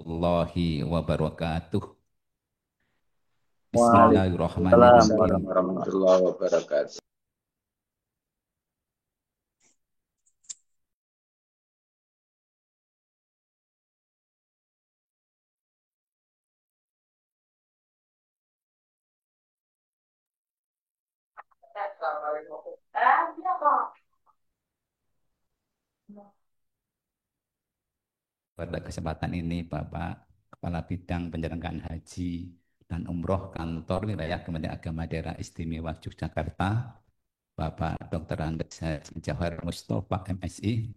warahmatullahi wabarakatuh. Waalaikumsalam Bismillahirrahmanirrahim. warahmatullahi wabarakatuh. Pada kesempatan ini, Bapak Kepala Bidang Penyelenggaraan Haji dan Umroh Kantor Wilayah Kementerian Agama Daerah Istimewa Yogyakarta, Bapak Dr. Andes Haji Jauhar Mustafa MSI,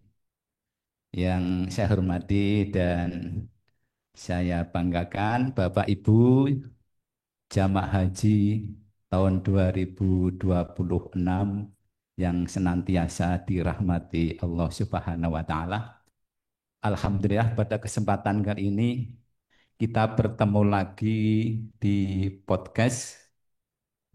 yang saya hormati dan saya banggakan, Bapak Ibu jamaah haji tahun 2026 yang senantiasa dirahmati Allah Subhanahu wa taala. Alhamdulillah pada kesempatan kali ini kita bertemu lagi di podcast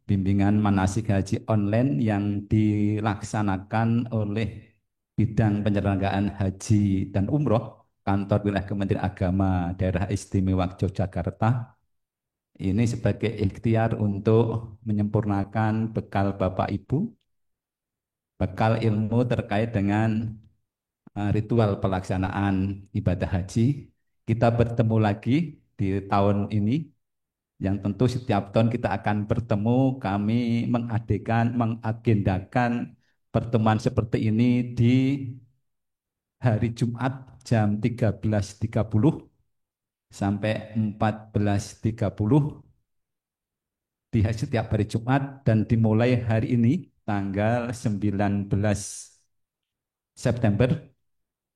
bimbingan manasik haji online yang dilaksanakan oleh bidang penyelenggaraan haji dan umroh kantor wilayah Kementerian Agama Daerah Istimewa Yogyakarta. Ini sebagai ikhtiar untuk menyempurnakan bekal Bapak Ibu, bekal ilmu terkait dengan ritual pelaksanaan ibadah haji. Kita bertemu lagi di tahun ini, yang tentu setiap tahun kita akan bertemu, kami mengagendakan pertemuan seperti ini di hari Jumat jam 13.30 sampai 14.30 di setiap hari Jumat, dan dimulai hari ini tanggal 19 September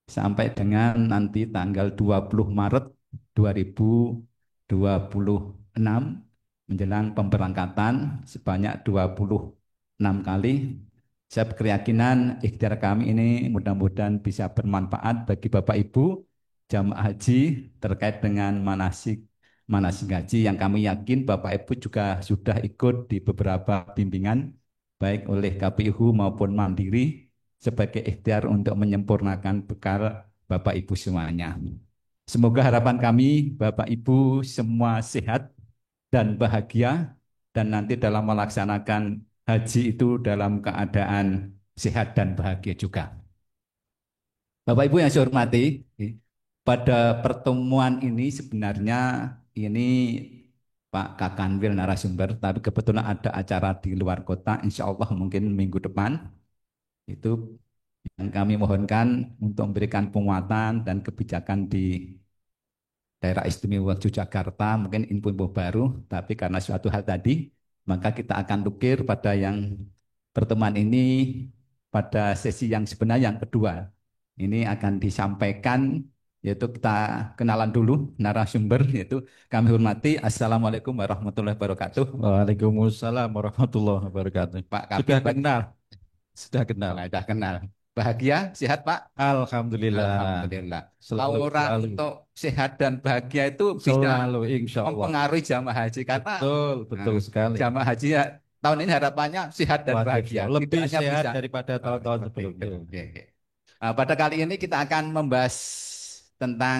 sampai dengan nanti tanggal 20 Maret 2026 menjelang pemberangkatan sebanyak 26 kali. Saya berkeyakinan ikhtiar kami ini mudah-mudahan bisa bermanfaat bagi Bapak Ibu jamaah haji terkait dengan manasik manasik haji yang kami yakin Bapak Ibu juga sudah ikut di beberapa bimbingan baik oleh KPU maupun mandiri sebagai ikhtiar untuk menyempurnakan bekal Bapak Ibu semuanya. Semoga harapan kami Bapak Ibu semua sehat dan bahagia, dan nanti dalam melaksanakan haji itu dalam keadaan sehat dan bahagia juga. Bapak Ibu yang saya hormati, pada pertemuan ini sebenarnya ini Pak Kakanwil narasumber, tapi kebetulan ada acara di luar kota, insya Allah mungkin minggu depan, itu yang kami mohonkan untuk memberikan penguatan dan kebijakan di daerah istimewa Yogyakarta, mungkin info-info baru, tapi karena suatu hal tadi, maka kita akan tukir pada yang pertemuan ini pada sesi yang sebenarnya yang kedua. Ini akan disampaikan, yaitu kita kenalan dulu narasumber, yaitu kami hormati. Assalamualaikum warahmatullahi wabarakatuh. Waalaikumsalam warahmatullahi wabarakatuh. Pak Sudah Kabit, kenal, sudah kenal. sudah kenal. Bahagia, sehat Pak? Alhamdulillah. Alhamdulillah. Selalu, Aura selalu, untuk sehat dan bahagia itu bisa selalu, insya Allah. mempengaruhi jamaah haji, karena Betul, betul sekali. jamaah haji ya, tahun ini harapannya sehat dan bahagia. Waalaikumsalam. Tidak Lebih hanya sehat bisa daripada tahun-tahun seperti itu. sebelumnya. Oke, oke. Pada kali ini kita akan membahas tentang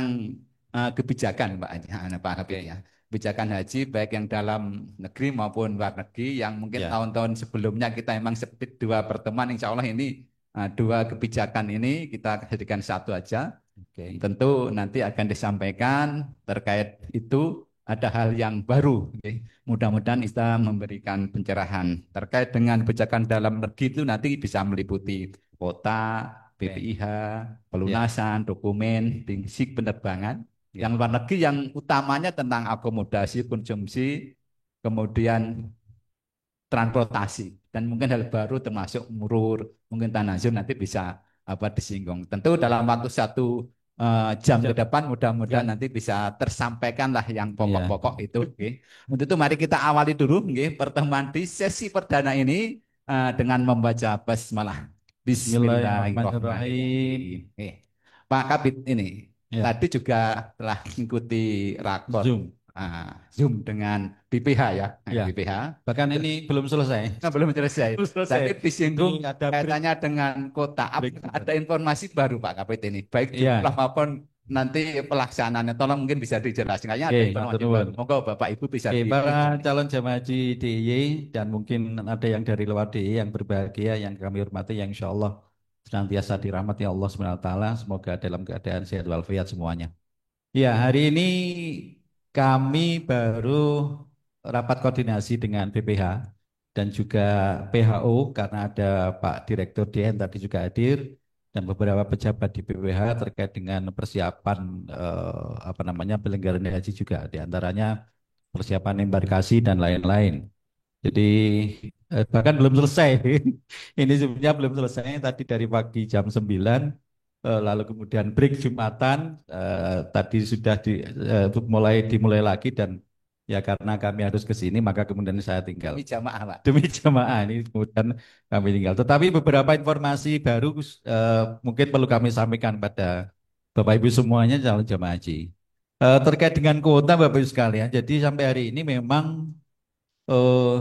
kebijakan Pak Haji, Pak Habib ya. Kebijakan haji baik yang dalam negeri maupun luar negeri, yang mungkin Ya, tahun-tahun sebelumnya kita memang seperti dua pertemuan, insya Allah ini dua kebijakan ini kita jadikan satu aja. oke. Tentu nanti akan disampaikan terkait itu ada hal yang baru. Oke. Mudah-mudahan kita memberikan pencerahan terkait dengan kebijakan dalam negeri itu, nanti bisa meliputi kota, Oke. BPIH, Ya, pelunasan, dokumen, basic penerbangan. ya, Yang luar negeri yang utamanya tentang akomodasi, konsumsi, kemudian transportasi, dan mungkin hal baru termasuk murur, mungkin tanazul nanti bisa disinggung. Tentu dalam waktu satu jam ke depan mudah-mudahan ya, nanti bisa tersampaikan lah yang ya. pokok-pokok itu. Okay. Untuk itu mari kita awali dulu okay, pertemuan di sesi perdana ini dengan membaca basmalah. Bismillahirrahmanirrahim. Bismillahirrahmanirrahim. Pak Kabit ini Ya, tadi juga telah mengikuti rakor Zoom. Zoom dengan BPH ya, Ya, BPH. bahkan ini belum selesai. Nah, belum selesai. Belum selesai. Tapi disinggung Ada break, kaitannya dengan kota. break. Ada informasi baru Pak Kapit ini, baik Ya, jumlah maupun nanti pelaksanaannya tolong mungkin bisa dijelaskan. Kayaknya ada Oke, informasi matur baru. nuwun. Monggo Bapak Ibu bisa Oke, di para calon jamaah haji DIY dan mungkin ada yang dari luar DIY yang berbahagia yang kami hormati yang insya Allah senantiasa dirahmati Allah Subhanahu wa taala. Semoga dalam keadaan sehat walafiat semuanya. Ya, hari ini kami baru rapat koordinasi dengan BPH dan juga PHO karena ada Pak Direktur DN tadi juga hadir dan beberapa pejabat di BPH terkait dengan persiapan apa namanya penyelenggaraan haji juga di antaranya persiapan embarkasi dan lain-lain. Jadi bahkan belum selesai. Ini sebenarnya belum selesai tadi dari pagi jam 9 lalu kemudian break Jumatan tadi sudah dimulai lagi dan ya karena kami harus ke sini maka kemudian saya tinggal. Ini jamaah, Pak. Demi jamaah ini kemudian kami tinggal. Tetapi beberapa informasi baru mungkin perlu kami sampaikan pada Bapak Ibu semuanya calon jamaah haji. Terkait dengan kuota Bapak Ibu sekalian, jadi sampai hari ini memang eh,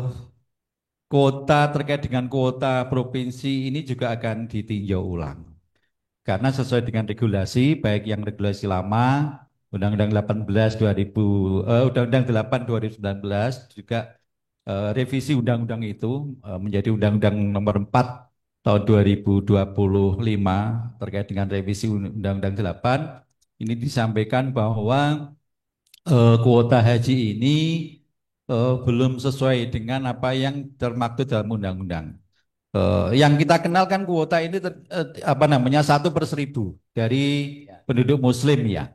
kuota terkait dengan kuota provinsi ini juga akan ditinjau ulang. Karena sesuai dengan regulasi, baik yang regulasi lama, Undang-Undang 18 2000, Undang-Undang 8 2019 juga revisi undang-undang itu menjadi Undang-Undang Nomor 4 tahun 2025 terkait dengan revisi Undang-Undang 8 ini disampaikan bahwa kuota haji ini belum sesuai dengan apa yang termaktub dalam undang-undang. Yang kita kenal kan kuota ini apa namanya 1/1000 dari penduduk Muslim ya.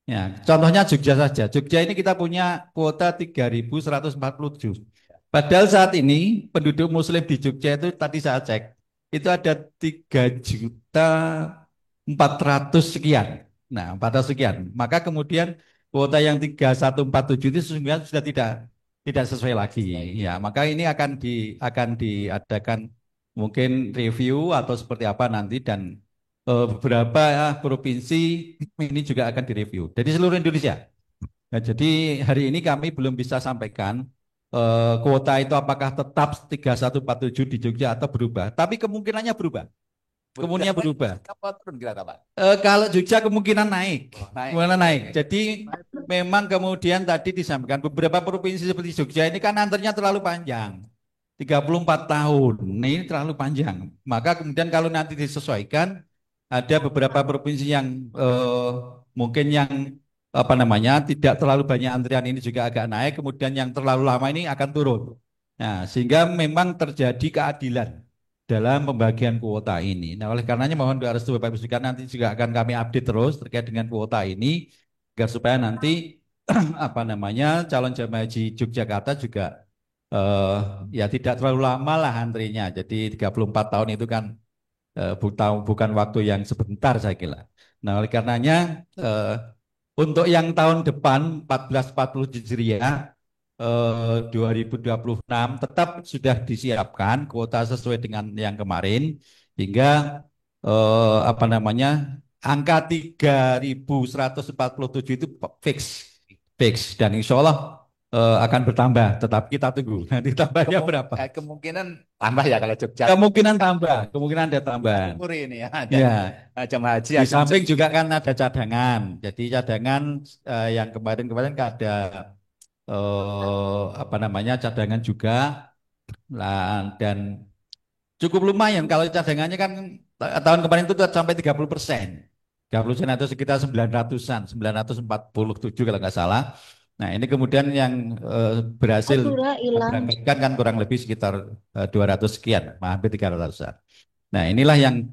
Ya, contohnya Jogja saja. Jogja ini kita punya kuota 3.147. Padahal saat ini penduduk Muslim di Jogja itu tadi saya cek itu ada 3.400.000 sekian. Nah, 400 sekian. Maka kemudian kuota yang 3.147 itu sesungguhnya sudah tidak sesuai lagi. Ya, maka ini akan diadakan mungkin review atau seperti apa nanti dan beberapa provinsi ini juga akan direview. Jadi seluruh Indonesia. Nah, jadi hari ini kami belum bisa sampaikan kuota itu apakah tetap 3.147 di Jogja atau berubah. Tapi kemungkinannya berubah. Kemungkinannya berubah. Apa turun kira-kira, Pak? Kalau Jogja kemungkinan naik. Naik. Kemungkinan naik. Jadi memang kemudian tadi disampaikan beberapa provinsi seperti Jogja ini kan antaranya terlalu panjang. 34 tahun. Nah, ini terlalu panjang. Maka kemudian kalau nanti disesuaikan ada beberapa provinsi yang mungkin yang apa namanya tidak terlalu banyak antrian ini juga agak naik, kemudian yang terlalu lama ini akan turun. Nah, sehingga memang terjadi keadilan dalam pembagian kuota ini. Nah, oleh karenanya mohon doa restu Bapak Ibu sekalian nanti juga akan kami update terus terkait dengan kuota ini agar supaya nanti apa namanya calon jemaah haji Yogyakarta juga ya tidak terlalu lama lah antrinya. Jadi 34 tahun itu kan bukan waktu yang sebentar saya kira. Nah, oleh karenanya untuk yang tahun depan 1440 Hijriah 2026 tetap sudah disiapkan kuota sesuai dengan yang kemarin hingga apa namanya angka 3.147 itu fix dan insya Allah akan bertambah. Tetapi kita tunggu nanti tambahnya berapa. Kemungkinan tambah ya kalau Jogja. Kemungkinan ada tambahan. Syukuri ini ya. Ya. Jemaah haji Di samping juga kan ada cadangan. Jadi cadangan yang kemarin kan ada apa namanya cadangan juga dan cukup lumayan kalau cadangannya kan tahun kemarin itu sampai 30%. 30% atau sekitar 900-an, 947 kalau nggak salah. Nah, ini kemudian yang berhasil berangkatkan kan kurang lebih sekitar 200 sekian, hampir 300-an. Nah, inilah yang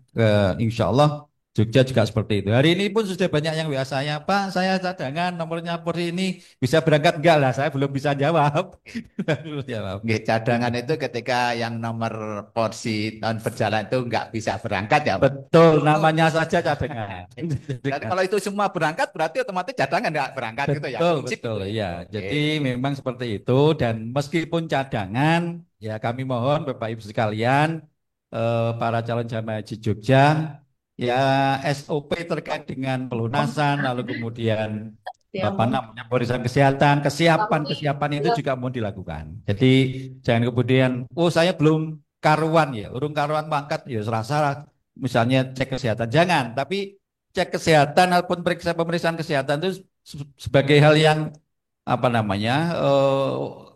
insya Allah Jogja juga seperti itu. Hari ini pun sudah banyak yang WA saya, Pak, saya cadangan nomornya porsi ini bisa berangkat enggak lah, saya belum bisa jawab. Nggih, cadangan itu ketika yang nomor porsi tahun berjalan itu enggak bisa berangkat ya, Pak? Betul, namanya saja cadangan. Dan kalau itu semua berangkat berarti otomatis cadangan enggak berangkat gitu ya. Betul, ya. Jadi memang seperti itu dan meskipun cadangan, ya kami mohon Bapak Ibu sekalian, para calon jamaah haji Jogja, ya SOP terkait dengan pelunasan, lalu kemudian apa namanya pemeriksaan kesehatan, kesiapan itu juga mau dilakukan. Jadi jangan kemudian, oh saya belum karuan ya, urung karuan pangkat ya serasa misalnya cek kesehatan, jangan. Tapi cek kesehatan ataupun pemeriksaan kesehatan itu sebagai hal yang apa namanya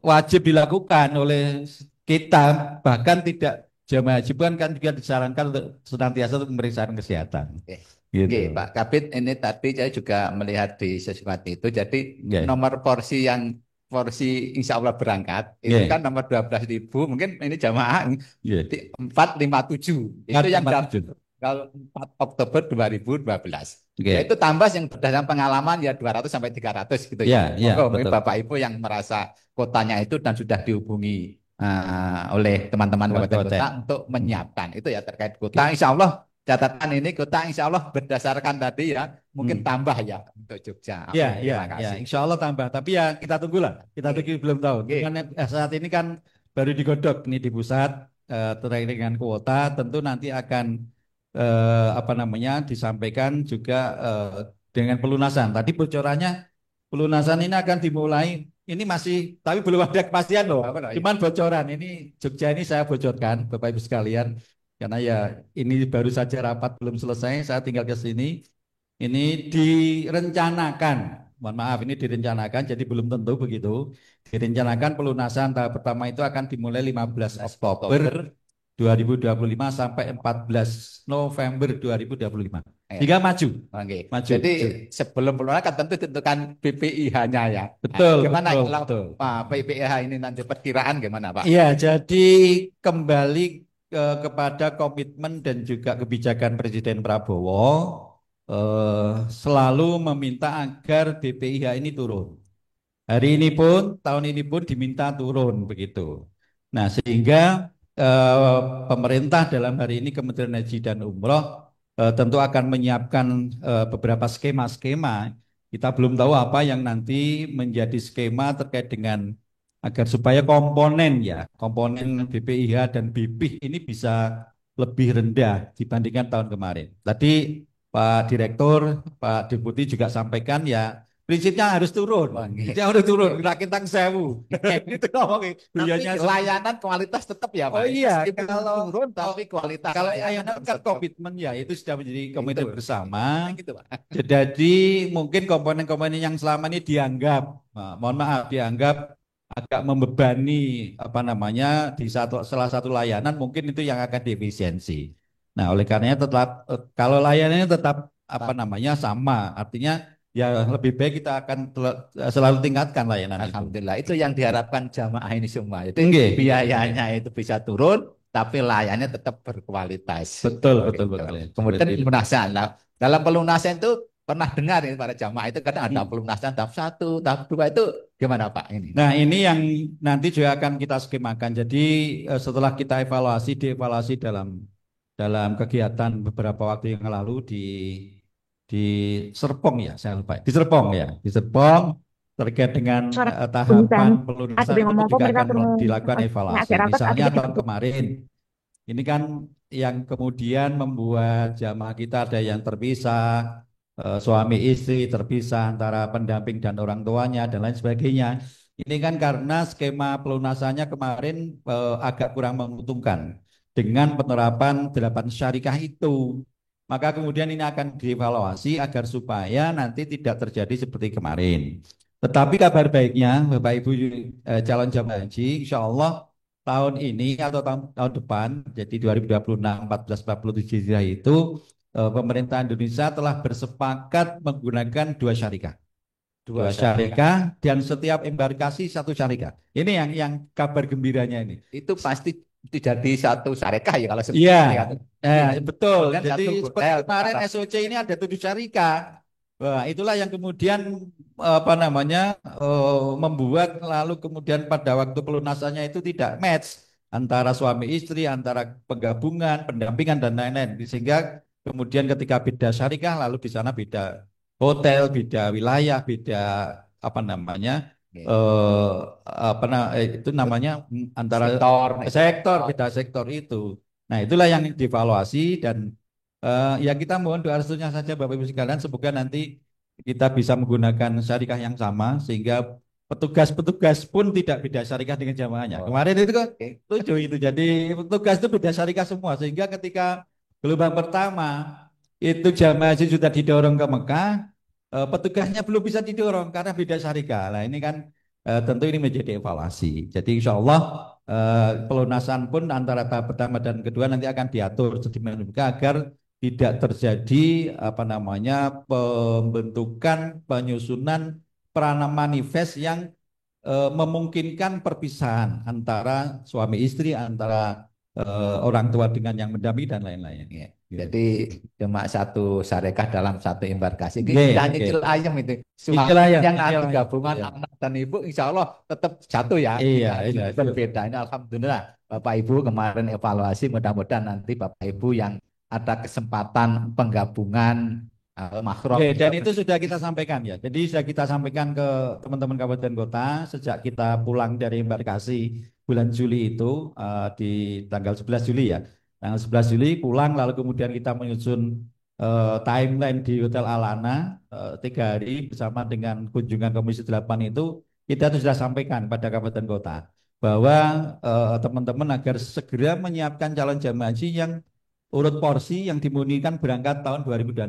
wajib dilakukan oleh kita, bahkan tidak jamaah haji pun kan juga disarankan untuk senantiasa untuk pemeriksaan kesehatan. Oke. Gitu. Oke, Pak Kabit, ini tadi saya juga melihat di sesuatu itu. Jadi Oke. nomor porsi insya Allah berangkat itu Oke. kan nomor 12.000. Mungkin ini jamaah Oke. 457. Itu yang 457. kalau 4 Oktober 2012. Oke. Ya itu tambah yang berdasarkan pengalaman ya 200 sampai 300 gitu ya. Ya, Monggo, mungkin betul. Bapak Ibu yang merasa kotanya itu dan sudah dihubungi oleh teman-teman kabupaten kota untuk menyiapkan itu ya terkait kota. Insya Allah catatan ini kota insya Allah berdasarkan tadi ya mungkin tambah ya untuk Jogja. Ya, Oke, ya, terima kasih. ya, insya Allah tambah. Tapi ya kita tunggulah. Kita tunggu belum tahu. Dengan saat ini kan baru digodok ini di pusat terkait dengan kuota. Tentu nanti akan apa namanya disampaikan juga dengan pelunasan. Tadi bocorannya pelunasan ini akan dimulai. Ini masih, tapi belum ada kepastian loh. Cuman bocoran ini Jogja ini saya bocorkan, Bapak Ibu sekalian, karena ya ini baru saja rapat belum selesai. Saya tinggal ke sini. Ini direncanakan, mohon maaf, ini direncanakan, jadi belum tentu begitu. Direncanakan pelunasan tahap pertama itu akan dimulai 15 Oktober 2025 sampai 14 November 2025. Hingga maju. Oke. Maju. Jadi sebelum pelunasan kan tentu tentukan BPIH-nya ya. Betul. Gimana betul, kalau betul. BPIH ini nanti perkiraan gimana Pak? Iya, jadi kembali kepada komitmen dan juga kebijakan Presiden Prabowo selalu meminta agar BPIH ini turun. Hari ini pun, tahun ini pun diminta turun begitu. Nah, sehingga pemerintah dalam hari ini Kementerian Haji dan Umroh tentu akan menyiapkan beberapa skema-skema. Kita belum tahu apa yang nanti menjadi skema terkait dengan agar supaya komponen BPIH dan BPIH ini bisa lebih rendah dibandingkan tahun kemarin. Tadi Pak Direktur, Pak Deputi juga sampaikan ya prinsipnya harus turun. Prinsipnya harus turun, rakyat tang sewu. Itu ngomongin. Tapi layanan kualitas tetap ya Pak. Oh iya, meskipun kalau turun tapi kualitas. kalau layanan kan komitmen ya itu sudah menjadi komitmen bersama. Gitu, Pak. Jadi mungkin komponen-komponen yang selama ini dianggap, mohon maaf, dianggap agak membebani apa namanya di salah satu layanan mungkin itu yang akan diefisiensi. Nah, oleh karenanya tetap kalau layanannya tetap apa namanya sama, artinya ya lebih baik kita akan selalu tingkatkan layanan itu. Alhamdulillah itu yang diharapkan jamaah ini semua. Jadi Nggih. biayanya itu bisa turun tapi layannya tetap berkualitas. Betul, Gitu. betul. Kemudian Seperti itu. pelunasan. Nah, dalam pelunasan itu pernah dengar ini para jamaah itu kadang ada pelunasan tahap 1, tahap 2 itu gimana Pak ini? Nah, ini yang nanti juga akan kita skemakan. Jadi setelah kita dievaluasi dalam kegiatan beberapa waktu yang lalu di Serpong ya, saya lupa. Di Serpong terkait dengan tahapan pelunasan itu juga akan dilakukan evaluasi. Misalnya tahun kemarin, ini kan yang kemudian membuat jamaah kita ada yang terpisah, suami istri terpisah antara pendamping dan orang tuanya dan lain sebagainya. Ini kan karena skema pelunasannya kemarin agak kurang menguntungkan dengan penerapan 8 syarikah itu. Maka kemudian ini akan dievaluasi agar supaya nanti tidak terjadi seperti kemarin. Tetapi kabar baiknya Bapak Ibu calon jamaah haji, insya Allah tahun ini atau tahun depan, jadi 2026 1447 Hijriah itu pemerintah Indonesia telah bersepakat menggunakan 2 syarikah. 2 syarikah dan setiap embarkasi 1 syarikah. Ini yang kabar gembiranya ini. Itu pasti tidak di satu syarikah ya kalau Iya, betul. Dan Jadi satu seperti hotel, kemarin SOC ini ada 7 syarikah. Wah, itulah yang kemudian apa namanya membuat lalu kemudian pada waktu pelunasannya itu tidak match antara suami istri, antara penggabungan, pendampingan dan lain-lain. Sehingga kemudian ketika beda syarikah lalu di sana beda hotel, beda wilayah, beda apa namanya itu namanya antara beda sektor itu. Nah, itulah yang dievaluasi dan ya kita mohon doa restunya saja Bapak Ibu sekalian semoga nanti kita bisa menggunakan syarikah yang sama sehingga petugas-petugas pun tidak beda syarikah dengan jamaahnya. Kemarin itu kan lucu itu. Jadi petugas itu beda syarikah semua sehingga ketika gelombang pertama itu jamaah haji sudah didorong ke Mekah, petugasnya belum bisa didorong karena beda syarikat. Nah ini kan tentu ini menjadi evaluasi. Jadi insya Allah pelunasan pun antara tahap pertama dan kedua nanti akan diatur sedemikian rupa agar tidak terjadi apa namanya pembentukan penyusunan peranan manifest yang memungkinkan perpisahan antara suami istri, antara orang tua dengan yang mendampingi dan lain-lain. Ya. Jadi cuma satu syarikat dalam satu embarkasi. Oke, Kita oke. nyicil ayam itu. Suami Nyicil ayam, yang nyicil nanti ayam. gabungan Iya. anak dan ibu, insya Allah tetap satu ya. Iya, Gaji iya. berbeda. Ini Alhamdulillah Bapak Ibu kemarin evaluasi. Mudah-mudahan nanti Bapak Ibu yang ada kesempatan penggabungan makro. Oke, dan itu sudah kita sampaikan ya. Jadi sudah kita sampaikan ke teman-teman kabupaten kota sejak kita pulang dari embarkasi bulan Juli itu di tanggal 11 Juli ya. Tanggal 11 Juli pulang lalu kemudian kita menyusun timeline di Hotel Alana 3 hari bersama dengan kunjungan Komisi 8 itu kita sudah sampaikan pada kabupaten kota bahwa teman-teman agar segera menyiapkan calon jamaah haji yang urut porsi yang dimungkinkan berangkat tahun 2026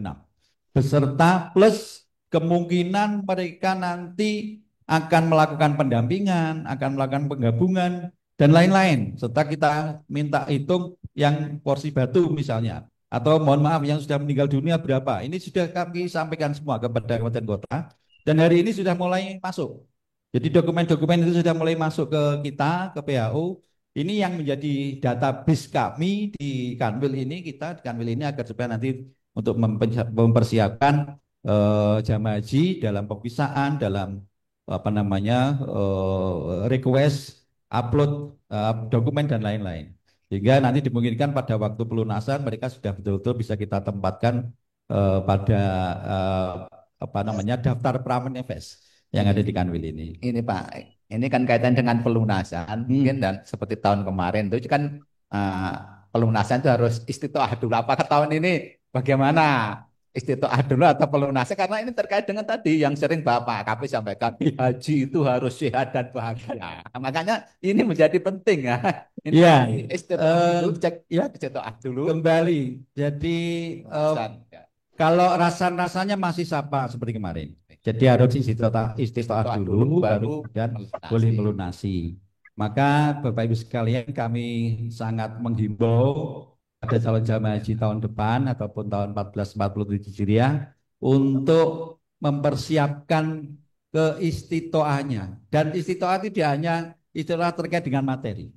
beserta plus kemungkinan mereka nanti akan melakukan pendampingan, akan melakukan penggabungan dan lain-lain. Serta kita minta hitung yang porsi batu misalnya, atau mohon maaf yang sudah meninggal dunia berapa. Ini sudah kami sampaikan semua kepada kabupaten kota dan hari ini sudah mulai masuk. Jadi dokumen-dokumen itu sudah mulai masuk ke kita, ke PHU. Ini yang menjadi database kami di Kanwil ini, kita di Kanwil ini agar supaya nanti untuk mempersiapkan jamaah haji dalam pemeriksaan, dalam apa namanya request, upload dokumen dan lain-lain. Sehingga nanti dimungkinkan pada waktu pelunasan mereka sudah betul-betul bisa kita tempatkan pada apa namanya daftar pramanifest yang ada di Kanwil ini. Ini Pak, ini kan kaitan dengan pelunasan mungkin dan seperti tahun kemarin itu kan pelunasan itu harus istitoah dulu. Apakah tahun ini bagaimana istitoah dulu atau pelunasan? Karena ini terkait dengan tadi yang sering Bapak KP sampaikan, haji itu harus sehat dan bahagia. Makanya ini menjadi penting ya. Ini Iya. istitoah dulu, cek ya istitoah dulu. Kembali. Jadi kalau rasanya masih sama seperti kemarin. Jadi harus istitoah dulu, baru kemudian boleh melunasi. Maka Bapak Ibu sekalian kami sangat menghimbau pada calon jamaah haji tahun depan ataupun tahun 1447 Hijriah untuk mempersiapkan keistitoahnya. Dan istitoah tidak hanya istitoah terkait dengan materi,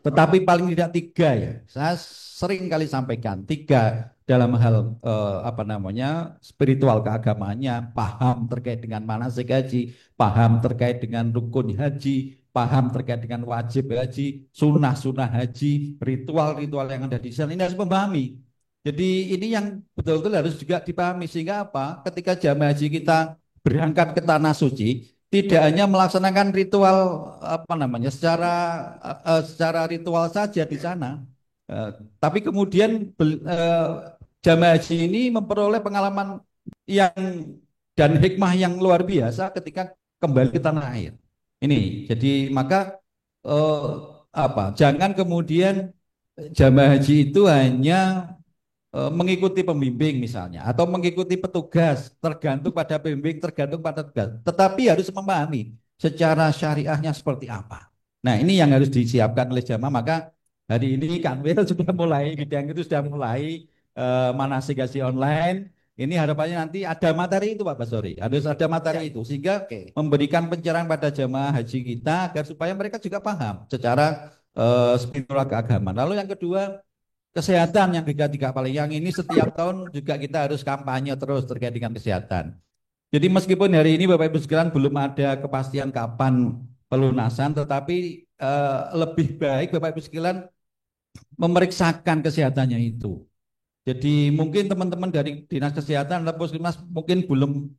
tetapi paling tidak 3 ya. Saya sering kali sampaikan 3 dalam hal apa namanya spiritual keagamaannya, paham terkait dengan manasik haji, paham terkait dengan rukun haji, paham terkait dengan wajib haji, sunnah haji, ritual-ritual yang ada di sana ini harus memahami. Jadi ini yang betul-betul harus juga dipahami sehingga apa? Ketika jamaah haji kita berangkat ke tanah suci, tidak hanya melaksanakan ritual apa namanya secara ritual saja di sana, tapi kemudian jamaah haji ini memperoleh pengalaman yang dan hikmah yang luar biasa ketika kembali ke tanah air. Ini jadi maka jangan kemudian jamaah haji itu hanya mengikuti pembimbing misalnya atau mengikuti petugas, tergantung pada pembimbing, tergantung pada petugas, tetapi harus memahami secara syariahnya seperti apa. Nah ini yang harus disiapkan oleh jamaah. Maka hari ini Kanwil sudah mulai, bidang itu sudah mulai manasik haji online. Ini harapannya nanti ada materi itu Pak Basori, harus ada materi itu sehingga memberikan pencerahan pada jamaah haji kita agar supaya mereka juga paham secara spiritual keagamaan. Lalu yang kedua, kesehatan yang ketiga paling yang ini setiap tahun juga kita harus kampanye terus terkait dengan kesehatan. Jadi meskipun hari ini Bapak Ibu sekalian belum ada kepastian kapan pelunasan, tetapi lebih baik Bapak Ibu sekalian memeriksakan kesehatannya itu. Jadi mungkin teman-teman dari Dinas Kesehatan atau Puskesmas mungkin belum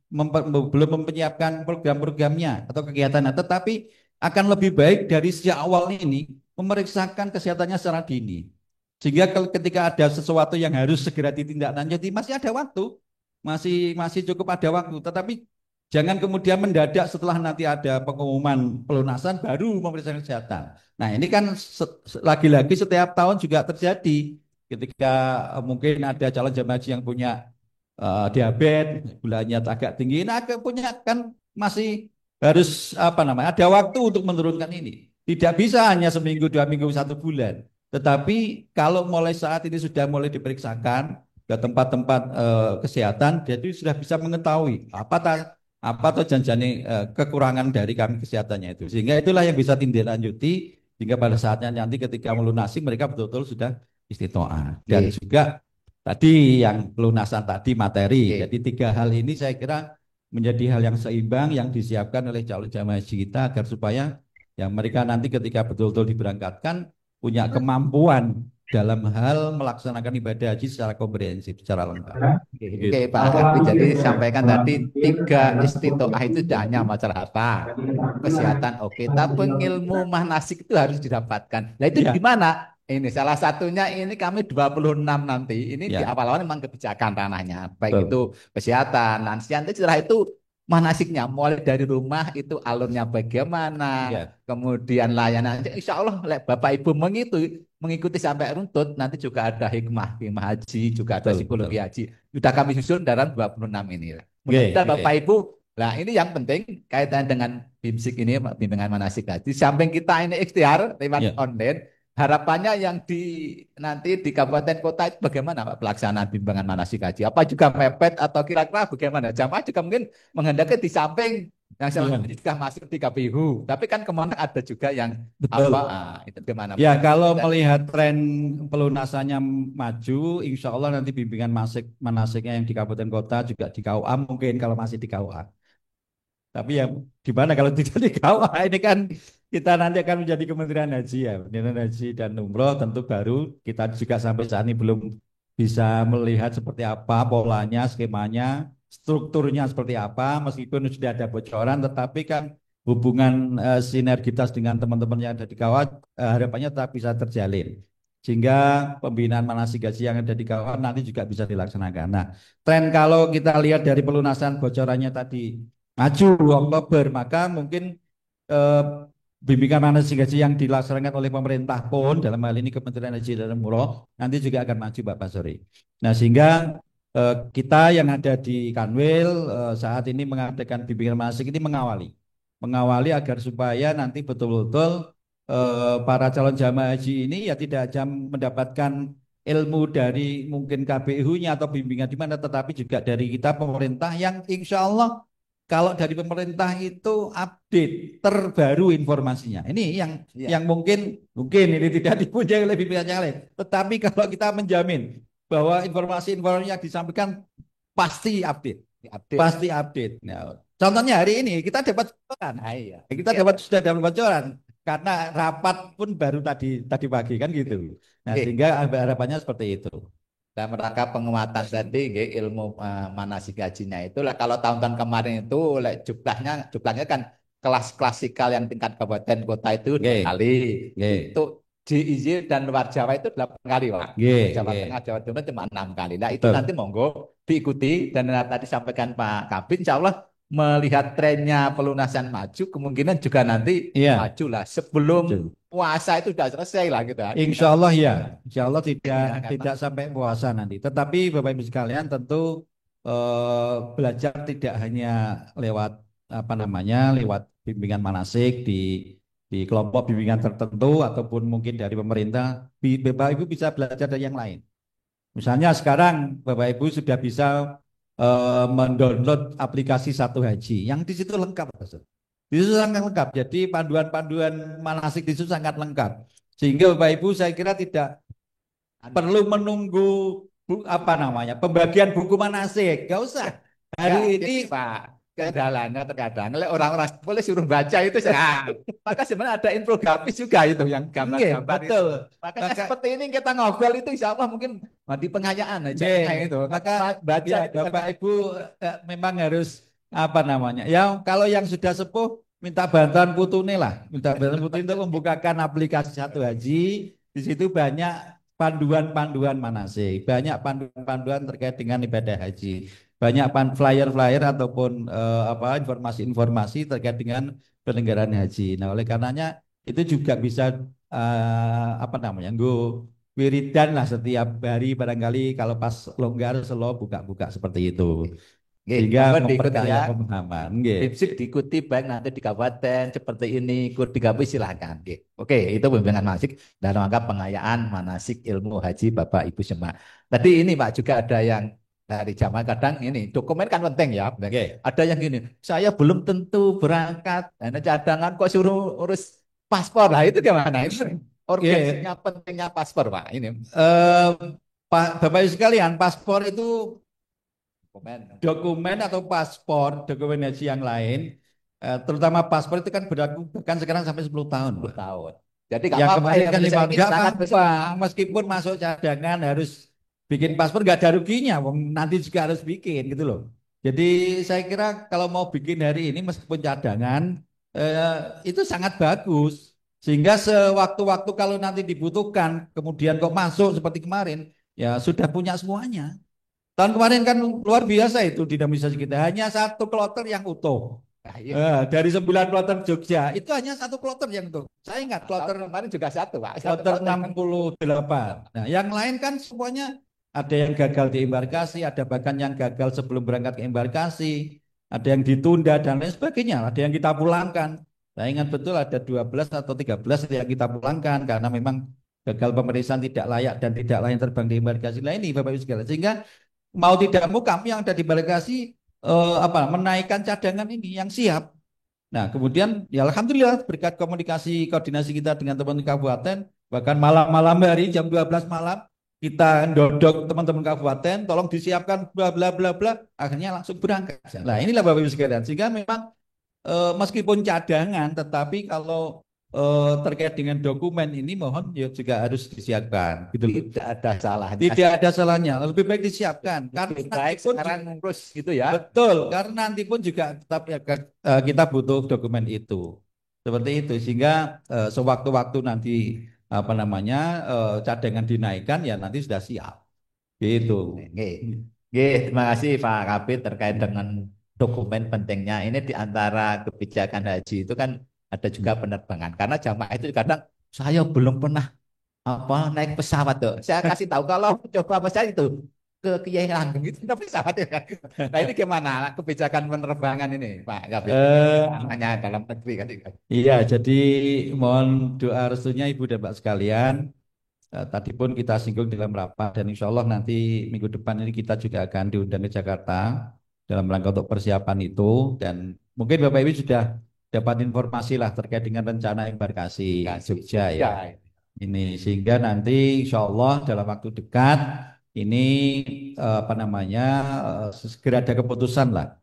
menyiapkan program-programnya atau kegiatannya, tetapi akan lebih baik dari sejak awal ini memeriksakan kesehatannya secara dini. Sehingga ketika ada sesuatu yang harus segera ditindaklanjuti masih ada waktu, masih cukup ada waktu. Tetapi jangan kemudian mendadak setelah nanti ada pengumuman pelunasan baru memeriksa kesehatan. Nah ini kan lagi-lagi setiap tahun juga terjadi. Ketika mungkin ada calon jamaah haji yang punya diabetes, gulanya agak tinggi, nah punya kan masih harus apa namanya, ada waktu untuk menurunkan ini. Tidak bisa hanya seminggu, 2 minggu, 1 bulan. Tetapi kalau mulai saat ini sudah mulai diperiksakan ke tempat-tempat kesehatan, jadi sudah bisa mengetahui apa atau janjani kekurangan dari kami kesehatannya itu. Sehingga itulah yang bisa tindak lanjuti sehingga pada saatnya nanti ketika melunasi mereka betul-betul sudah istiqomah. Dan Oke. juga tadi yang pelunasan tadi materi. Oke. Jadi 3 hal ini saya kira menjadi hal yang seimbang yang disiapkan oleh calon jamaah haji kita agar supaya yang mereka nanti ketika betul-betul diberangkatkan punya kemampuan dalam hal melaksanakan ibadah haji secara komprehensif, secara lengkap. Oke, Gitu. oke, Pak Habib. Jadi sampaikan tadi 3 istitoah itu tidak hanya masalah harta, kesehatan, oke, tapi ilmu manasik itu harus didapatkan. Nah itu Ya, gimana? Ini salah satunya ini kami 26 nanti. Ini di ya, awal-awal memang kebijakan ranahnya. Baik betul. itu kesehatan, lansia, nanti setelah itu manasiknya mulai dari rumah itu alurnya bagaimana, Ya, kemudian layanan. Insya Allah Bapak Ibu mengikuti sampai runtut, nanti juga ada hikmah haji, juga ada betul, psikologi betul. haji. Sudah kami susun dalam 26 ini. Oke, Mudah-mudahan oke. Bapak Ibu, nah ini yang penting kaitan dengan BIMSIK ini, bimbingan manasik haji. Samping kita ini ikhtiar lewat Ya. online, harapannya yang nanti di kabupaten kota itu bagaimana Pak pelaksanaan bimbingan manasik haji? Apa juga mepet atau kira-kira bagaimana? Jamaah juga mungkin menghendaki di samping yang selama Iya, ini sudah masuk di KPU, tapi kan kemana ada juga yang betul. apa itu gimana Ya, Pak? kalau melihat tren pelunasannya maju, insya Allah nanti bimbingan manasiknya yang di kabupaten kota juga di KUA mungkin kalau masih di KUA. Tapi ya gimana kalau tidak di KUA ini kan kita nanti akan menjadi Kementerian Haji ya, Kementerian Haji dan Umroh tentu baru kita juga sampai saat ini belum bisa melihat seperti apa polanya, skemanya, strukturnya seperti apa, meskipun sudah ada bocoran, tetapi kan hubungan sinergitas dengan teman-teman yang ada di KUA harapannya tetap bisa terjalin. Sehingga pembinaan manasik haji yang ada di KUA nanti juga bisa dilaksanakan. Nah, tren kalau kita lihat dari pelunasan bocorannya tadi maju Oktober, maka mungkin eh, bimbingan manasik haji yang dilaksanakan oleh pemerintah pun dalam hal ini Kementerian Haji dan Umroh nanti juga akan maju Bapak Sori. Nah sehingga kita yang ada di Kanwil saat ini mengadakan bimbingan manasik ini mengawali agar supaya nanti betul-betul para calon jamaah haji ini ya tidak hanya mendapatkan ilmu dari mungkin KPU-nya atau bimbingan di mana, tetapi juga dari kita pemerintah yang insya Allah kalau dari pemerintah itu update terbaru informasinya. Ini yang Iya, yang mungkin ini tidak dipunyai oleh pimpinan yang lain. Tetapi kalau kita menjamin bahwa informasi-informasi yang disampaikan pasti update, diupdate. pasti update. Nah, contohnya hari ini kita dapat bocoran. Nah, iya. Kita sudah dapat bocoran karena rapat pun baru tadi pagi kan gitu. Nah, Oke. sehingga harapannya seperti itu. Dalam rangka penguatan tadi nggih, ilmu manasik hajinya itu lah kalau tahun-tahun kemarin itu jumlahnya kan kelas klasikal yang tingkat kabupaten kota itu 2 kali, Nggih. itu diizin dan luar Jawa itu 8 kali Pak. Nggih, Jawa nggih. Tengah, Jawa Timur cuma 6 kali. Nah itu nanti Betul. monggo diikuti dan tadi sampaikan Pak Kabin, Insya Allah melihat trennya pelunasan maju, kemungkinan juga nanti Iya. maju lah sebelum Betul. puasa itu sudah selesai lah gitu. Insya Allah ya, insya Allah tidak Ya, karena tidak sampai puasa nanti. Tetapi Bapak Ibu sekalian tentu belajar tidak hanya lewat apa namanya, lewat bimbingan manasik di kelompok bimbingan tertentu ataupun mungkin dari pemerintah. Bapak Ibu bisa belajar dari yang lain. Misalnya sekarang Bapak Ibu sudah bisa mendownload aplikasi Satu Haji yang di situ lengkap, Pak. Di situ sangat lengkap. Jadi panduan-panduan manasik di situ sangat lengkap. Sehingga Bapak Ibu saya kira tidak perlu menunggu apa namanya pembagian buku manasik. Gak usah. Hari ya, ini Pak, kendalanya terkadang oleh orang-orang boleh suruh baca itu maka sebenarnya ada infografis juga itu yang Nggih, gambar-gambar itu. betul. Makanya Maka seperti ini kita ngobrol itu insya Allah mungkin di pengayaan aja nggih, itu. maka Baca ya itu kan, Bapak Ibu memang harus apa namanya? Ya kalau yang sudah sepuh minta bantuan putune lah, minta bantuan putune untuk membukakan aplikasi Satu Haji. Di situ banyak panduan-panduan manasik, banyak panduan-panduan terkait dengan ibadah haji, banyak flyer-flyer ataupun apa informasi-informasi terkait dengan penyelenggaraan haji. Nah, oleh karenanya itu juga bisa apa namanya? wiridan lah setiap hari barangkali kalau pas longgar slow buka-buka seperti itu. Nggih, Sehingga monggo diikuti memperkaya ya. pemahaman. Nggih. Tipsik diikuti baik nanti di kabupaten seperti ini, ikut digawe silakan. Nggih. Oke, itu bimbingan manasik dalam rangka pengayaan manasik ilmu haji Bapak Ibu jemaah. Tadi ini Pak juga ada yang dari jamaah kadang ini dokumen kan penting ya. Oke. Ada yang gini, saya belum tentu berangkat, nah, cadangan kok suruh urus paspor lah itu gimana? Itu urgensinya pentingnya paspor Pak ini. Eh, Pak Bapak Ibu sekalian, paspor itu Dokumen. dokumen atau paspor, dokumen haji yang lain, terutama paspor itu kan berlaku bahkan sekarang sampai 10 tahun, 10 Pak. tahun. Jadi nggak Yang apa-apa kemarin kan Indonesia 5 ini nggak sangat apa-apa, meskipun masuk cadangan harus bikin paspor nggak ada ruginya, wong nanti juga harus bikin gitu loh. Jadi saya kira kalau mau bikin hari ini meskipun cadangan itu sangat bagus. Sehingga sewaktu-waktu kalau nanti dibutuhkan, kemudian kok masuk seperti kemarin, ya sudah punya semuanya. Tahun kemarin kan luar biasa itu dinamisasi kita, hanya satu kloter yang utuh. Nah, iya. Dari 9 kloter Jogja, itu hanya satu kloter yang utuh. Saya ingat kloter Tahun kemarin juga satu Pak. Satu kloter kloter. 68. Nah, yang lain kan semuanya ada yang gagal di embarkasi, ada bahkan yang gagal sebelum berangkat ke embarkasi, ada yang ditunda dan lain sebagainya, ada yang kita pulangkan. Saya ingat betul ada 12 atau 13 yang kita pulangkan karena memang gagal pemeriksaan tidak layak dan tidak layak terbang di embarkasi. Nah ini Bapak Ibu sekalian. Sehingga mau tidak mau kami yang ada di embarkasi menaikkan cadangan ini yang siap. Nah, kemudian ya alhamdulillah berkat komunikasi koordinasi kita dengan teman-teman kabupaten, bahkan malam-malam hari jam 12 malam kita dodok teman-teman kabupaten, tolong disiapkan bla bla bla bla, akhirnya langsung berangkat. Nah, inilah Bapak Ibu sekalian. Sehingga memang meskipun cadangan, tetapi kalau terkait dengan dokumen ini mohon ya juga harus disiapkan. Gitu loh. Tidak ada salahnya. Tidak ada salahnya, lebih baik disiapkan. Karena Lebih baik nanti pun sekarang ngurus gitu ya. betul, karena nanti pun juga tetap ya, kita butuh dokumen itu. Seperti itu, sehingga sewaktu-waktu nanti apa namanya cadangan dinaikkan ya nanti sudah siap. Gitu. Oke. Oke, terima kasih Pak Kabit terkait dengan dokumen pentingnya. Ini di antara kebijakan haji itu kan ada juga penerbangan. Karena jamaah itu kadang saya belum pernah apa naik pesawat tuh. Saya kasih tahu kalau coba pesawat itu ke Kiai Langgeng itu ada pesawat ya. Nah ini gimana kebijakan penerbangan ini Pak Kabit? Namanya dalam negeri kan. Iya, jadi mohon doa restunya Ibu dan Pak sekalian. Tadi pun kita singgung dalam rapat dan insya Allah nanti minggu depan ini kita juga akan diundang ke Jakarta dalam rangka untuk persiapan itu dan mungkin Bapak Ibu sudah dapat informasi lah terkait dengan rencana embarkasi Jogja ya. Ini sehingga nanti insya Allah dalam waktu dekat ini apa namanya segera ada keputusan lah.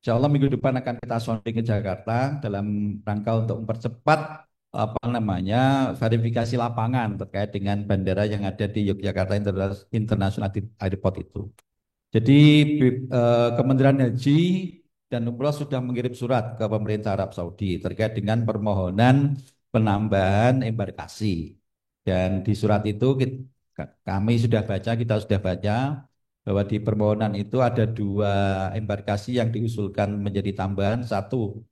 Insya Allah minggu depan akan kita sounding ke Jakarta dalam rangka untuk mempercepat apa namanya verifikasi lapangan terkait dengan bandara yang ada di Yogyakarta International Airport itu. Jadi Kementerian Haji dan Umroh sudah mengirim surat ke pemerintah Arab Saudi terkait dengan permohonan penambahan embarkasi. Dan di surat itu kami sudah baca, kita sudah baca bahwa di permohonan itu ada 2 embarkasi yang diusulkan menjadi tambahan, satu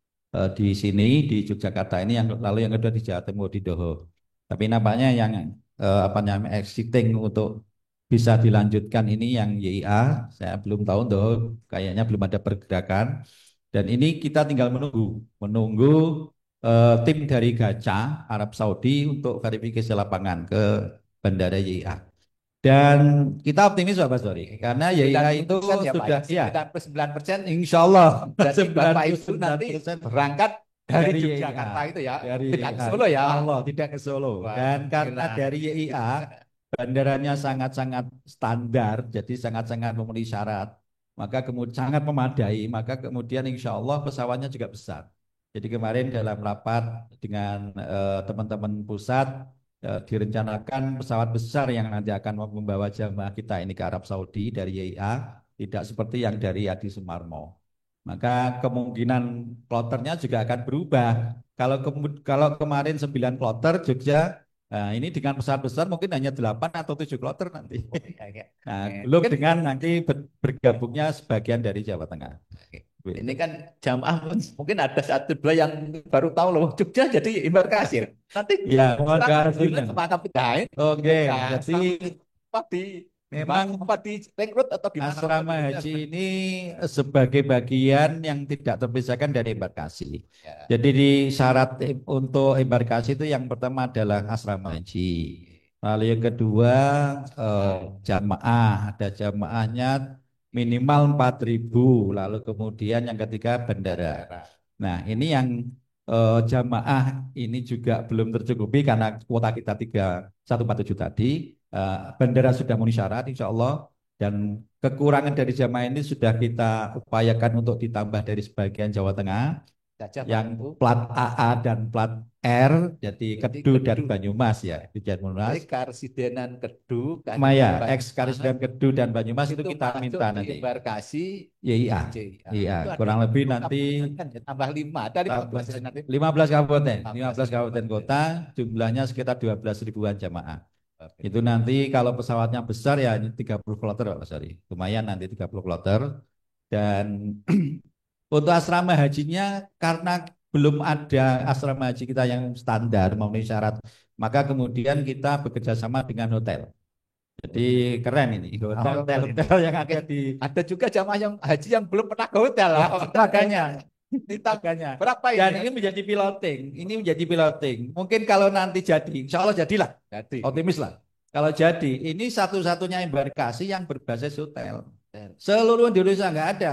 di sini di Yogyakarta ini, yang lalu yang kedua di Jawa Timur di Doho. Tapi nampaknya yang apa namanya exiting untuk bisa dilanjutkan ini yang YIA, saya belum tahu Doho kayaknya belum ada pergerakan. Dan ini kita tinggal menunggu tim dari Gaca Arab Saudi untuk verifikasi lapangan ke Bandara YIA. Dan kita optimis Pak Basori, karena YIA itu ya, sudah Pak, ya 99% insya Allah berarti Bapak Ibu nanti 99% berangkat dari dari Yogyakarta YIA. itu ya, Dari tidak ke YIA. Solo ya. Allah tidak ke Solo. Wah, Dan karena gila. dari YIA bandaranya sangat-sangat standar, jadi sangat-sangat memenuhi syarat, maka kemudian sangat memadai, maka kemudian insya Allah pesawatnya juga besar. Jadi kemarin dalam rapat dengan teman-teman pusat direncanakan pesawat besar yang nanti akan membawa jamaah kita ini ke Arab Saudi dari YIA, tidak seperti yang dari Adi Sumarmo. Maka kemungkinan kloternya juga akan berubah. Kalau kemarin 9 kloter Jogja, nah ini dengan pesawat besar mungkin hanya 8 atau 7 kloter nanti. Nah, belum dengan nanti bergabungnya sebagian dari Jawa Tengah. Ini kan jamaah mungkin ada satu dua yang baru tahu loh Jogja jadi embarkasi. Nanti Ya, mohon kita keharusnya. apakah pindahin? Oke, Nah, jadi apa di memang apa di rekrut atau gimana? asrama haji ini sebagai bagian yang tidak terpisahkan dari embarkasi. Ya. Jadi di syarat untuk embarkasi itu yang pertama adalah asrama haji. Lalu yang kedua jamaah, ada jamaahnya minimal 4.000. Lalu kemudian yang ketiga bandara. Nah, ini yang jamaah ini juga belum tercukupi karena kuota kita 3147 tadi. Bandara sudah memenuhi syarat, insya Allah. Dan kekurangan dari jamaah ini sudah kita upayakan untuk ditambah dari sebagian Jawa Tengah Saja yang Pak Bu. plat AA dan plat R, jadi Kedu dan Kedu. Banyumas ya, di Banyumas. Jadi Karsidenan Kedu, Maya, ex Banyumas, Karisdam Kedu dan Banyumas itu kita masuk minta di nanti. embarkasi Iya, JIA. iya, Itu ada kurang lebih nanti kan ya, tambah 5 dari 14 nanti 15 kabupaten, 15 15 kabupaten kota, jumlahnya sekitar 12 ribuan jamaah. Oke. Itu nanti kalau pesawatnya besar ya ini 30 kloter, Pak, sorry. Lumayan nanti 30 kloter. Dan untuk asrama hajinya karena belum ada asrama haji kita yang standar memenuhi syarat, maka kemudian kita bekerja sama dengan hotel. Jadi keren ini hotel yang ada di Ada juga jamaah yang haji yang belum pernah ke hotel lah. makanya Makanya berapa ini? dan ini menjadi piloting. Ini menjadi piloting. Mungkin kalau nanti jadi, insya Allah jadilah. Jadi Optimis lah. Kalau jadi, ini satu-satunya embarkasi yang berbasis hotel. Seluruh Indonesia nggak ada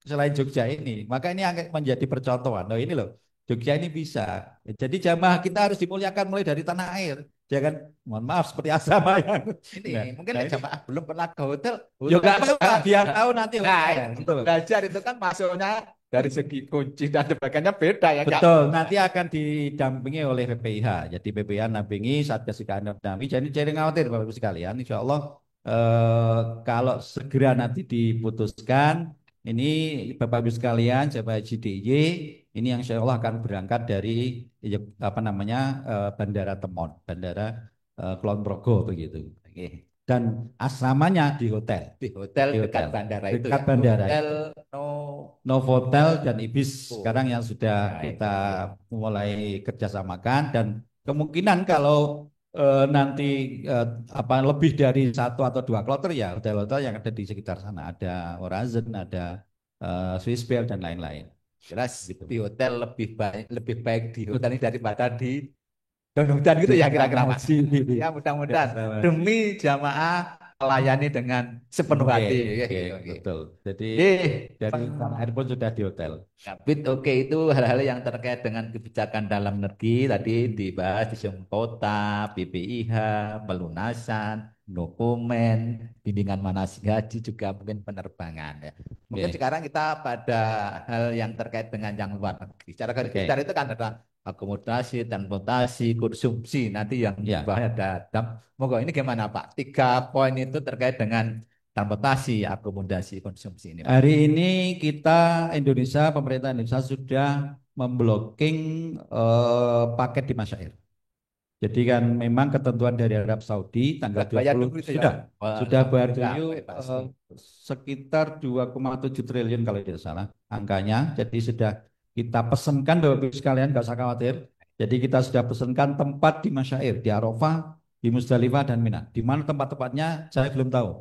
selain Jogja ini. Maka ini akan menjadi percontohan. Oh ini loh, Jogja ini bisa. Jadi jamaah kita harus dimuliakan mulai dari tanah air. Jangan, mohon maaf seperti asrama yang ini Nah, mungkin nah ini- jamaah belum pernah ke hotel. Ya nggak apa-apa, biar tahu nanti Nah, hotel. Betul. belajar itu kan masuknya dari segi kunci dan sebagainya beda ya. Kak? Betul, nanti akan didampingi oleh PPIH. Jadi PPIH nampingi Satgas Ikatan Nabi. Jadi jangan khawatir Bapak Ibu sekalian. Insya Allah kalau segera nanti diputuskan, ini Bapak Ibu sekalian, jemaah haji DIY, ini yang insya Allah akan berangkat dari apa namanya Bandara Temon, Bandara Kulon Progo begitu. Oke. Dan asramanya di hotel. Di hotel Di dekat hotel. bandara itu Dekat ya. bandara Hotel itu. Novotel dan Ibis sekarang yang sudah Nah, kita mulai kerjasamakan dan kemungkinan kalau nanti apa lebih dari satu atau dua kloter ya hotel-hotel yang ada di sekitar sana ada Horizon, ada Swiss Bell dan lain-lain. jelas Gitu. di hotel lebih baik di hotel ini daripada di dan gitu ya kira-kira Mas. Ya mudah-mudahan demi jamaah melayani dengan sepenuh hati. Oke, Oke. betul. Jadi Eh, dari tanah air pun sudah di hotel. Kapit, oke itu hal-hal yang terkait dengan kebijakan dalam negeri tadi dibahas di kota, BPIH, pelunasan, dokumen, bimbingan manasik haji juga mungkin penerbangan ya. Mungkin Oke. sekarang kita pada hal yang terkait dengan yang luar negeri. Secara garis Oke. besar itu kan ada akomodasi, transportasi, konsumsi. Nanti yang Ya. dibahas ada Moga ini gimana Pak? 3 poin itu terkait dengan transportasi, akomodasi, konsumsi ini. Pak. Hari ini kita Indonesia, pemerintah Indonesia sudah memblocking paket di Masyair. Jadi kan memang ketentuan dari Arab Saudi tanggal Bayar 20 dulu itu ya? sudah Wah, sudah bayar enggak, dulu pasti. sekitar 2,7 triliun kalau tidak salah angkanya. Jadi sudah kita pesankan Bapak Ibu sekalian, nggak usah khawatir. Jadi kita sudah pesankan tempat di Masyair, di Arafah, di Musdalifah dan Mina. Di mana tempat-tempatnya saya belum tahu.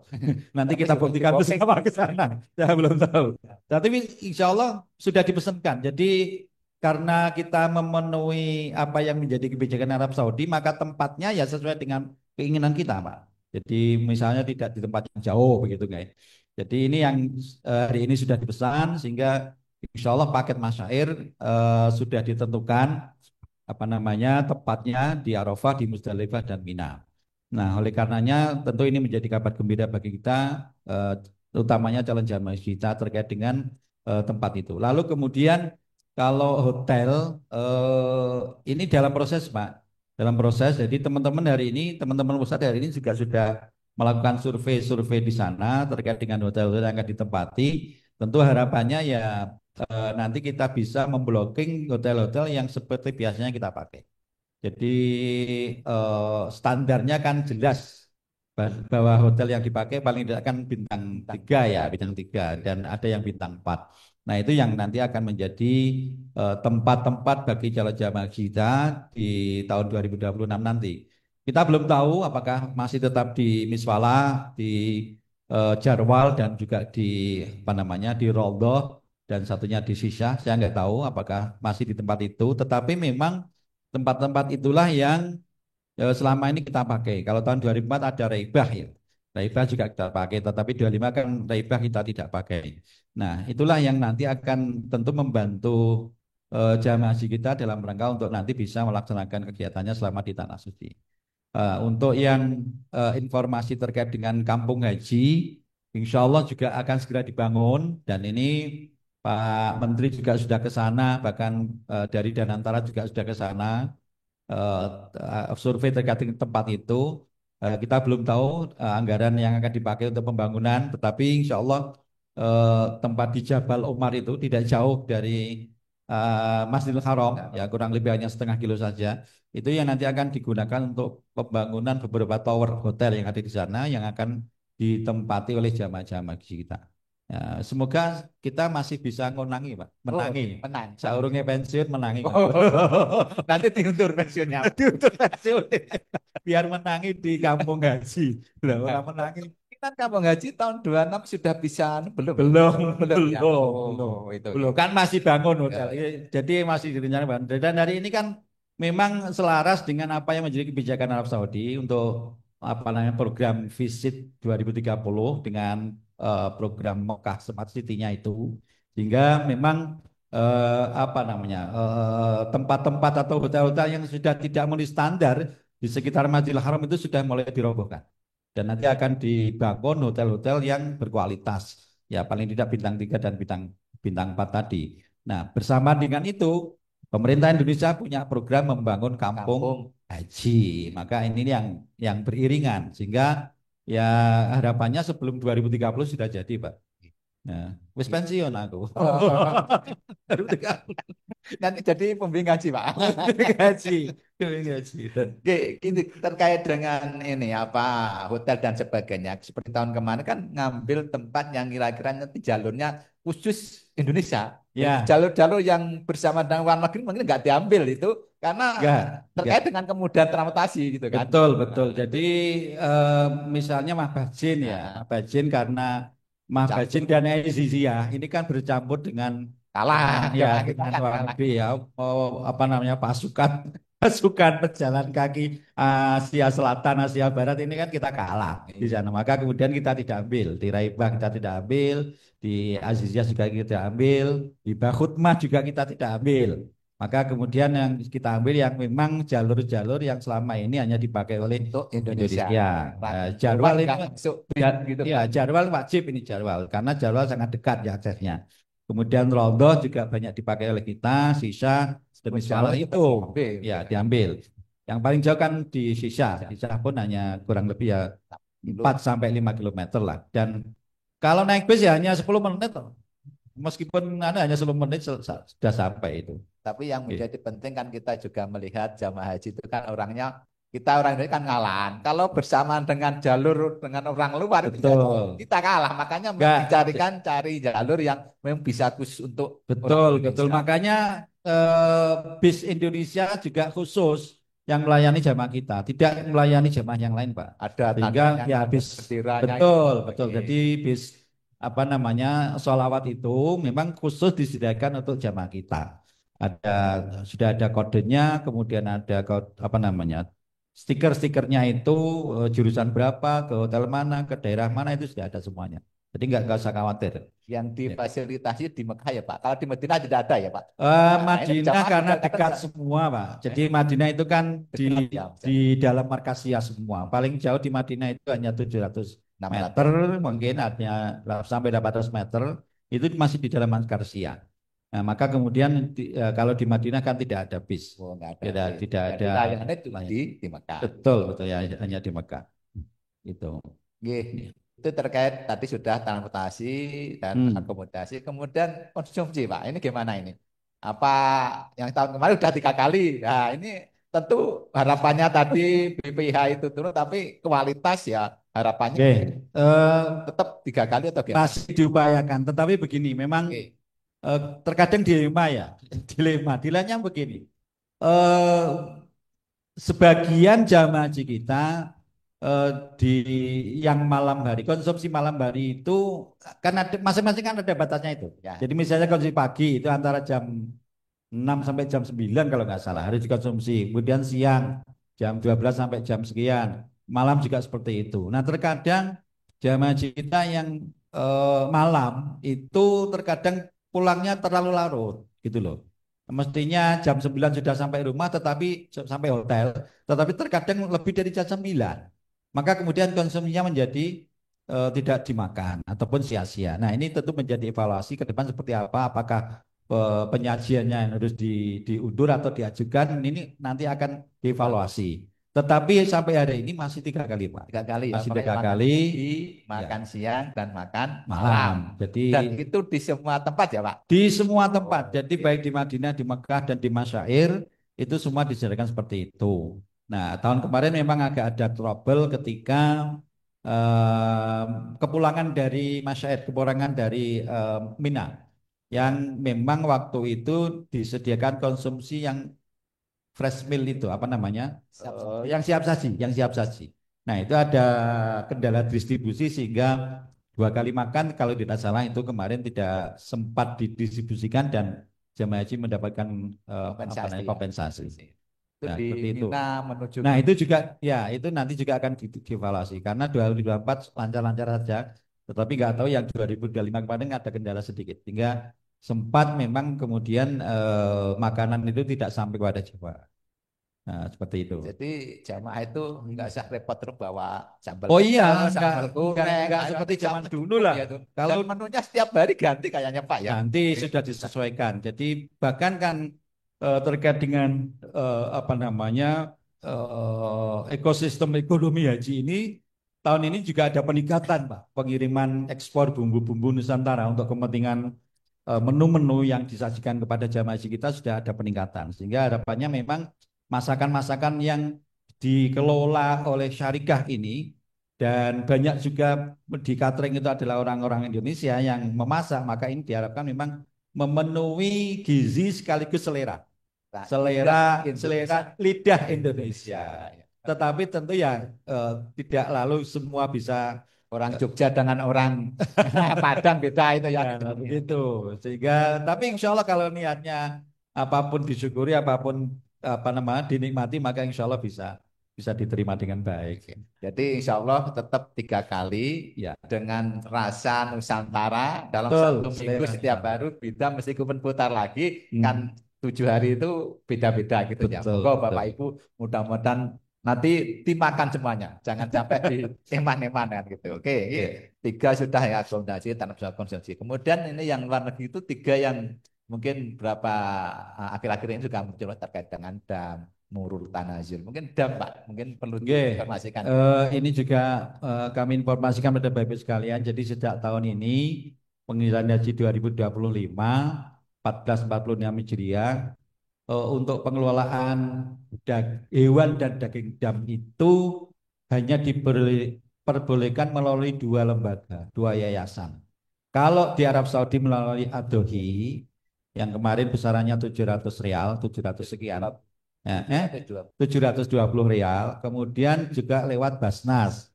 Nanti kita buktikan bersama ke sana. Saya belum tahu. Tapi insya Allah sudah dipesankan. Jadi karena kita memenuhi apa yang menjadi kebijakan Arab Saudi, maka tempatnya ya sesuai dengan keinginan kita, Pak. Jadi misalnya tidak di tempat yang jauh begitu, guys. Jadi ini yang hari ini sudah dipesan sehingga insya Allah paket masyair sudah ditentukan apa namanya tepatnya di Arafah, di Musdalifah dan Mina. Nah, oleh karenanya tentu ini menjadi kabar gembira bagi kita, utamanya calon jamaah kita terkait dengan tempat itu. Lalu kemudian kalau hotel ini dalam proses, Pak. Dalam proses, jadi teman-teman hari ini, teman-teman pusat hari ini juga sudah melakukan survei-survei di sana terkait dengan hotel-hotel yang akan ditempati. Tentu harapannya ya nanti kita bisa memblocking hotel-hotel yang seperti biasanya kita pakai. Jadi standarnya kan jelas bahwa hotel yang dipakai paling tidak kan bintang 3 ya, bintang 3 dan ada yang bintang 4. Nah, itu yang nanti akan menjadi tempat-tempat bagi calon jamaah kita di tahun 2026 nanti. Kita belum tahu apakah masih tetap di Miswalah, di Jarwal dan juga di apa namanya di Roldhoh dan satunya di Sisah. Saya nggak tahu apakah masih di tempat itu. Tetapi memang tempat-tempat itulah yang selama ini kita pakai. Kalau tahun 2004 ada Raibah ya. Raibah juga kita pakai, tetapi 25 kan Raibah kita tidak pakai. Nah, itulah yang nanti akan tentu membantu jamaah haji kita dalam rangka untuk nanti bisa melaksanakan kegiatannya selama di Tanah Suci. Untuk yang informasi terkait dengan kampung haji, insya Allah juga akan segera dibangun dan ini Pak Menteri juga sudah ke sana, bahkan dari Danantara juga sudah ke sana survei terkait dengan tempat itu. Kita belum tahu anggaran yang akan dipakai untuk pembangunan, tetapi insya Allah tempat di Jabal Umar itu tidak jauh dari Masjidil Haram, ya kurang lebih hanya setengah kilo saja. Itu yang nanti akan digunakan untuk pembangunan beberapa tower hotel yang ada di sana yang akan ditempati oleh jamaah-jamaah haji kita. Ya, semoga kita masih bisa ngonangi, Pak. Menangi. Menang. Saurungnya pensiun menangi. Nanti diundur pensiunnya. Diundur pensiun. Biar menangi di kampung haji. Loh, orang menangi. Kan kampung haji tahun 26 sudah bisa belum? Belum, Ya. belum. Itu. Belum, kan masih bangun hotel. Jadi masih direncanakan bangun. Dan dari ini kan memang selaras dengan apa yang menjadi kebijakan Arab Saudi untuk apa namanya program Visit 2030 dengan program Mekah Smart City-nya itu, sehingga memang apa namanya tempat-tempat atau hotel-hotel yang sudah tidak memenuhi standar di sekitar Masjidil Haram itu sudah mulai dirobohkan dan nanti akan dibangun hotel-hotel yang berkualitas, ya paling tidak bintang 3 dan bintang 4 tadi. Nah, bersama dengan itu pemerintah Indonesia punya program membangun kampung haji. Maka ini yang beriringan sehingga ya harapannya sebelum 2030 sudah jadi, Pak. Nah, wis pensiun aku. Nanti jadi pembimbing haji, Pak. Gaji, gaji. Oke, ini terkait dengan ini apa hotel dan sebagainya. Seperti tahun kemarin kan ngambil tempat yang kira-kira nanti jalurnya khusus Indonesia. Ya. Jalur-jalur yang bersama dengan luar negeri mungkin nggak diambil itu karena terkait dengan kemudahan transportasi gitu kan. Betul, betul. Jadi misalnya Mahbajin ya, Mahbajin karena Mahbajin dan Aiziziyah ini kan bercampur dengan Kalah ya dengan luar negeri ya, apa namanya pasukan pejalan kaki Asia Selatan, Asia Barat ini kan kita kalah di sana. Maka kemudian kita tidak ambil di Raibah, kita tidak ambil di Aziziyah juga kita tidak ambil, di Bahutmah juga kita tidak ambil. Maka kemudian yang kita ambil yang memang jalur-jalur yang selama ini hanya dipakai oleh Indonesia. Jarwal ini gitu. Ya, Jarwal wajib ini Jarwal karena Jarwal sangat dekat ya aksesnya. Kemudian Roldhoh juga banyak dipakai oleh kita, Sisah demi Miswalah itu ya diambil. Yang paling jauh kan di Sisah. Sisah pun hanya kurang lebih ya 4 sampai 5 kilometer lah. Dan kalau naik bis ya hanya 10 menit. Meskipun hanya 10 menit sudah sampai itu. Tapi yang menjadi penting kan kita juga melihat jamaah haji itu kan orangnya kita orang Indonesia kan ngalahan. Kalau bersamaan dengan jalur dengan orang luar kita kalah. Makanya cari jalur yang memang bisa khusus untuk betul. Makanya bis Indonesia juga khusus yang melayani jamaah kita, tidak melayani jamaah yang lain, Pak. Ada sehingga ya bis betul. Jadi bis apa namanya sholawat itu memang khusus disediakan untuk jamaah kita. Sudah ada kodenya, kemudian ada apa namanya stiker-stikernya itu jurusan berapa, ke hotel mana, ke daerah mana itu sudah ada semuanya. Jadi nggak usah khawatir. Yang difasilitasi di Mekah ya Pak. Kalau di Madinah tidak ada ya Pak. Madinah karena dekat semua Pak. Jadi Madinah itu kan di dalam Markasiyah semua. Paling jauh di Madinah itu hanya 700 meter, mungkin artinya sampai 800 meter itu masih di dalam Markasiyah. Nah, maka kemudian kalau di Madinah kan tidak ada bis. Tidak ada. Layanannya itu di Mekah. Betul ya hanya di Mekah. Itu. Itu terkait tadi sudah transportasi dan akomodasi, kemudian konsumsi Pak. Ini gimana ini? Apa yang tahun kemarin sudah 3 kali? Nah ini tentu harapannya tadi BPIH itu turun, tapi kualitas ya harapannya tetap 3 kali atau gimana? Masih diupayakan, tetapi begini, memang terkadang dilema ya, dilemanya begini. Eh, Sebagian jamaah haji kita eh, di yang malam hari, konsumsi malam hari itu kan ada masing-masing kan ada batasnya itu. Ya. Jadi misalnya konsumsi pagi itu antara jam 6 sampai jam 9 kalau nggak salah harus dikonsumsi. Kemudian siang jam 12 sampai jam sekian. Malam juga seperti itu. Nah, terkadang jamaah haji kita yang malam itu terkadang pulangnya terlalu larut gitu loh. Mestinya jam 9 sudah sampai rumah tetapi sampai hotel, tetapi terkadang lebih dari jam 9. Maka kemudian konsumsinya menjadi tidak dimakan ataupun sia-sia. Nah, ini tentu menjadi evaluasi ke depan seperti apa, apakah penyajiannya yang harus diundur atau diajukan, ini nanti akan dievaluasi. Tetapi sampai hari ini masih 3 kali, Pak. 3 kali ya. Masih Mulai 3 kali makan siang dan makan malam. Jadi Dan itu di semua tempat ya, Pak? di semua tempat. Jadi baik di Madinah, di Mekah dan di Masyair itu semua disediakan seperti itu. Nah, tahun kemarin memang agak ada trouble ketika kepulangan dari Masyair, kepulangan dari Mina, yang memang waktu itu disediakan konsumsi yang fresh meal itu apa namanya? Yang siap saji, yang siap saji. Nah, itu ada kendala distribusi sehingga 2 kali makan kalau tidak salah itu kemarin tidak sempat didistribusikan dan jemaah haji mendapatkan Kompensasi ya. kompensasi. Itu Nah, di seperti itu. Mina menuju Nah, itu juga ya itu nanti juga akan dievaluasi karena 2024 lancar-lancar saja, tetapi nggak tahu yang 2025 kemarin ada kendala sedikit sehingga sempat memang kemudian makanan itu tidak sampai kepada Jawa. Nah, seperti itu. Jadi jamaah itu nggak usah repot terus bawa sambal Oh iya, sambal goreng, enggak seperti zaman dulu lah. Ya, Kalau dan menunya setiap hari ganti kayaknya Pak ya. nanti sudah disesuaikan. Jadi bahkan kan terkait dengan apa namanya ekosistem ekonomi haji ini tahun ini juga ada peningkatan, Pak. Pengiriman ekspor bumbu-bumbu Nusantara untuk kepentingan menu-menu yang disajikan kepada jamaah haji kita sudah ada peningkatan. Sehingga harapannya memang masakan-masakan yang dikelola oleh syarikah ini dan banyak juga di catering itu adalah orang-orang Indonesia yang memasak, maka ini diharapkan memang memenuhi gizi sekaligus selera. Nah, Selera lidah Indonesia. Tetapi tentu ya tidak lalu semua bisa orang Jogja dengan orang Padang beda itu ya. Gitu. Sehingga tapi insya Allah kalau niatnya apapun disyukuri, apapun apa namanya dinikmati, maka insya Allah bisa diterima dengan baik. Jadi insya Allah tetap 3 kali Ya. dengan rasa Nusantara dalam Betul, satu minggu selera setiap Nusantara. baru beda meskipun putar lagi kan 7 hari itu beda-beda gitu ya. Betul, Monggo Bapak betul. Ibu mudah-mudahan nanti dimakan semuanya, jangan sampai di eman-eman kan gitu. Oke, Oke. 3 sudah ya akomodasi tanam sudah konsumsi. Kemudian ini yang luar negeri itu 3 yang mungkin berapa akhir-akhir ini juga muncul terkait dengan dam Nurul Tanazil. Mungkin dam Pak, mungkin perlu Oke. diinformasikan. Ini juga kami informasikan pada Bapak Ibu sekalian. Jadi sejak tahun ini pengiriman haji 2025 1446 Hijriah untuk pengelolaan hewan dan daging dam itu hanya diperbolehkan melalui 2 lembaga, 2 yayasan. Kalau di Arab Saudi melalui Adohi yang kemarin besarannya 700 rial, 700 sekian. 720 rial. Kemudian juga lewat Basnas.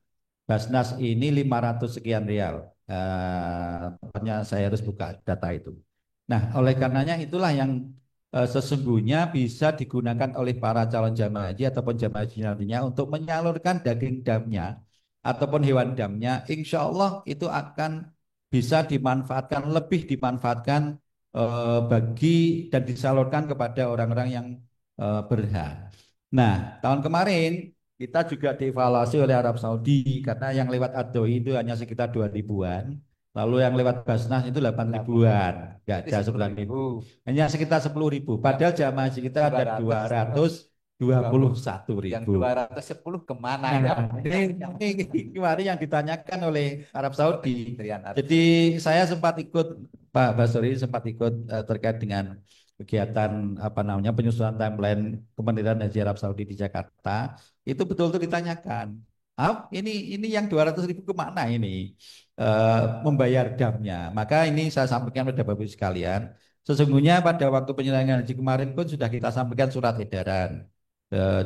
Basnas ini 500 sekian rial. Tepatnya saya harus buka data itu. Nah, oleh karenanya itulah yang sesungguhnya bisa digunakan oleh para calon jamaah haji ataupun jamaah haji nantinya untuk menyalurkan daging damnya ataupun hewan damnya. Insya Allah itu akan bisa dimanfaatkan, lebih dimanfaatkan bagi dan disalurkan kepada orang-orang yang berhak. Nah, tahun kemarin kita juga dievaluasi oleh Arab Saudi karena yang lewat Ad-Doi itu hanya sekitar 2 ribuan. Lalu yang lewat Basnas itu 8 ribuan, nggak ada 9 ribu, hanya sekitar 10 ribu. Padahal jamaah haji kita ada 221 Yang ribu. 210 kemana ya? Ini kemarin yang ditanyakan oleh Arab Saudi. Kementerian Arab. Jadi saya sempat ikut, Pak Basori sempat ikut terkait dengan kegiatan apa namanya penyusunan timeline Kementerian Haji Arab Saudi di Jakarta. Itu betul-betul ditanyakan. Ini yang 200.000 kemana ini membayar damnya? Maka ini saya sampaikan pada Bapak Ibu sekalian. Sesungguhnya pada waktu penyelenggaraan haji kemarin pun sudah kita sampaikan surat edaran